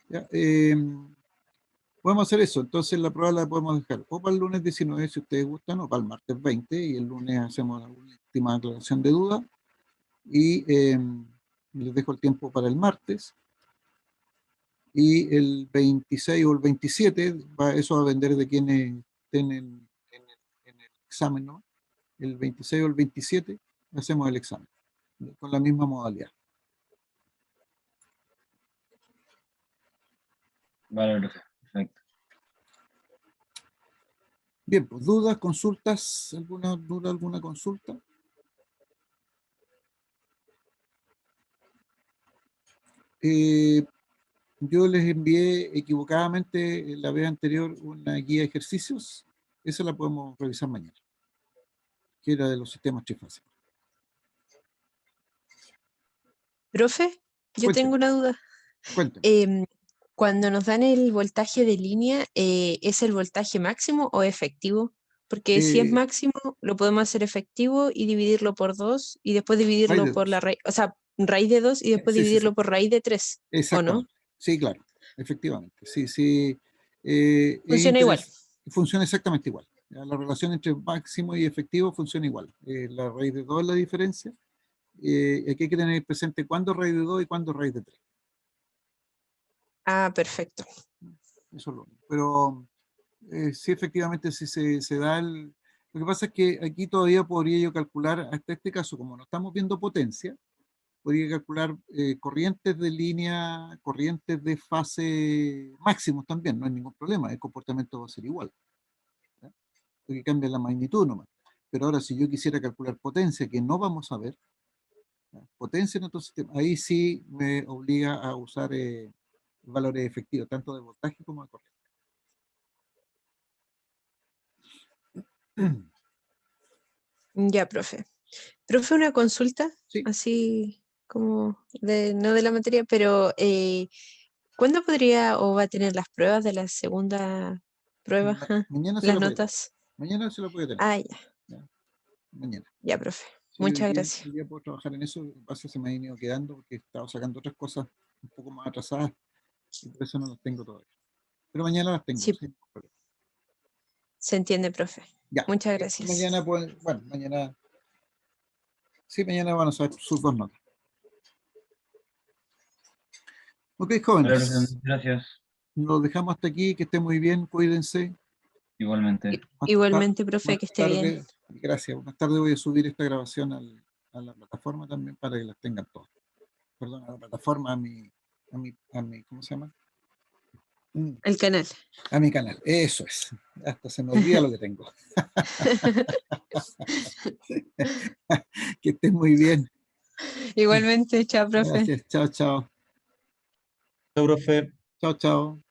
¿Ya? Podemos hacer eso, entonces la prueba la podemos dejar o para el lunes 19 si ustedes gustan, o para el martes 20, y el lunes hacemos la última aclaración de duda, y les dejo el tiempo para el martes, y el 26 o el 27, eso va a depender de quienes estén en el examen, ¿no? El 26 o el 27 hacemos el examen, con la misma modalidad. Vale, profe, perfecto. Bien, pues dudas, consultas, ¿alguna duda, alguna consulta? Yo les envié equivocadamente la vez anterior una guía de ejercicios, esa la podemos revisar mañana, que era de los sistemas trifásicos. Profe, yo Cuénteme, tengo una duda. cuénteme. Cuando nos dan el voltaje de línea, ¿es el voltaje máximo o efectivo? Porque si es Eh, máximo, lo podemos hacer efectivo y dividirlo por 2 y después raíz dividirlo de por la 2. raíz, o sea, raíz de 2 y después Sí, dividirlo por raíz de 3, ¿o no? exactamente. Sí, claro, efectivamente. Sí. Es Funciona igual. funciona exactamente igual. Ya, la relación entre máximo y efectivo funciona igual. La raíz de 2 es la diferencia. Aquí hay que tener presente cuándo raíz de 2 y cuándo raíz de 3. Ah, perfecto. Eso es lo único. Pero sí, efectivamente, sí se da el... Lo que pasa es que aquí todavía podría yo calcular, hasta este caso, como no estamos viendo potencia, podría calcular corrientes de línea, corrientes de fase máximos también, no hay ningún problema, el comportamiento va a ser igual, ¿ya? Porque cambia la magnitud nomás. Pero ahora, si yo quisiera calcular potencia, que no vamos a ver, ¿ya? Potencia en otro sistema, ahí sí me obliga a usar valores efectivos, tanto de voltaje como de corriente. Ya, profe. Profe, una consulta, Sí, así como no de la materia, pero ¿cuándo podría o va a tener las pruebas de la segunda prueba? mañana se Las lo puede tener. notas. Mañana se lo puede tener. Ah, ya, ¿Ya? Mañana. ya, profe. Sí, Muchas gracias. hoy día puedo trabajar en eso. Lo que pasa es que se me ha ido quedando porque he estado sacando otras cosas un poco más atrasadas y por eso no las tengo todavía. Pero mañana las tengo, Sí, sin problema. se entiende, profe. Ya. Muchas Y gracias. mañana, pues, bueno, sí, mañana van a saber sus dos notas. Ok, Vale, profe, jóvenes, muchas gracias. nos dejamos hasta aquí, que estén muy bien, cuídense. Igualmente. Igualmente, profe, Más que esté bien. tarde, gracias, más tarde voy a subir esta grabación a la plataforma también para que las tengan todas. Perdón, a la plataforma, ¿cómo se llama? El canal. A mi canal, eso es. Hasta se me olvida lo que tengo. Que estés muy bien. Igualmente, chao, profe. Gracias. Chao. Chao, profe. Chao.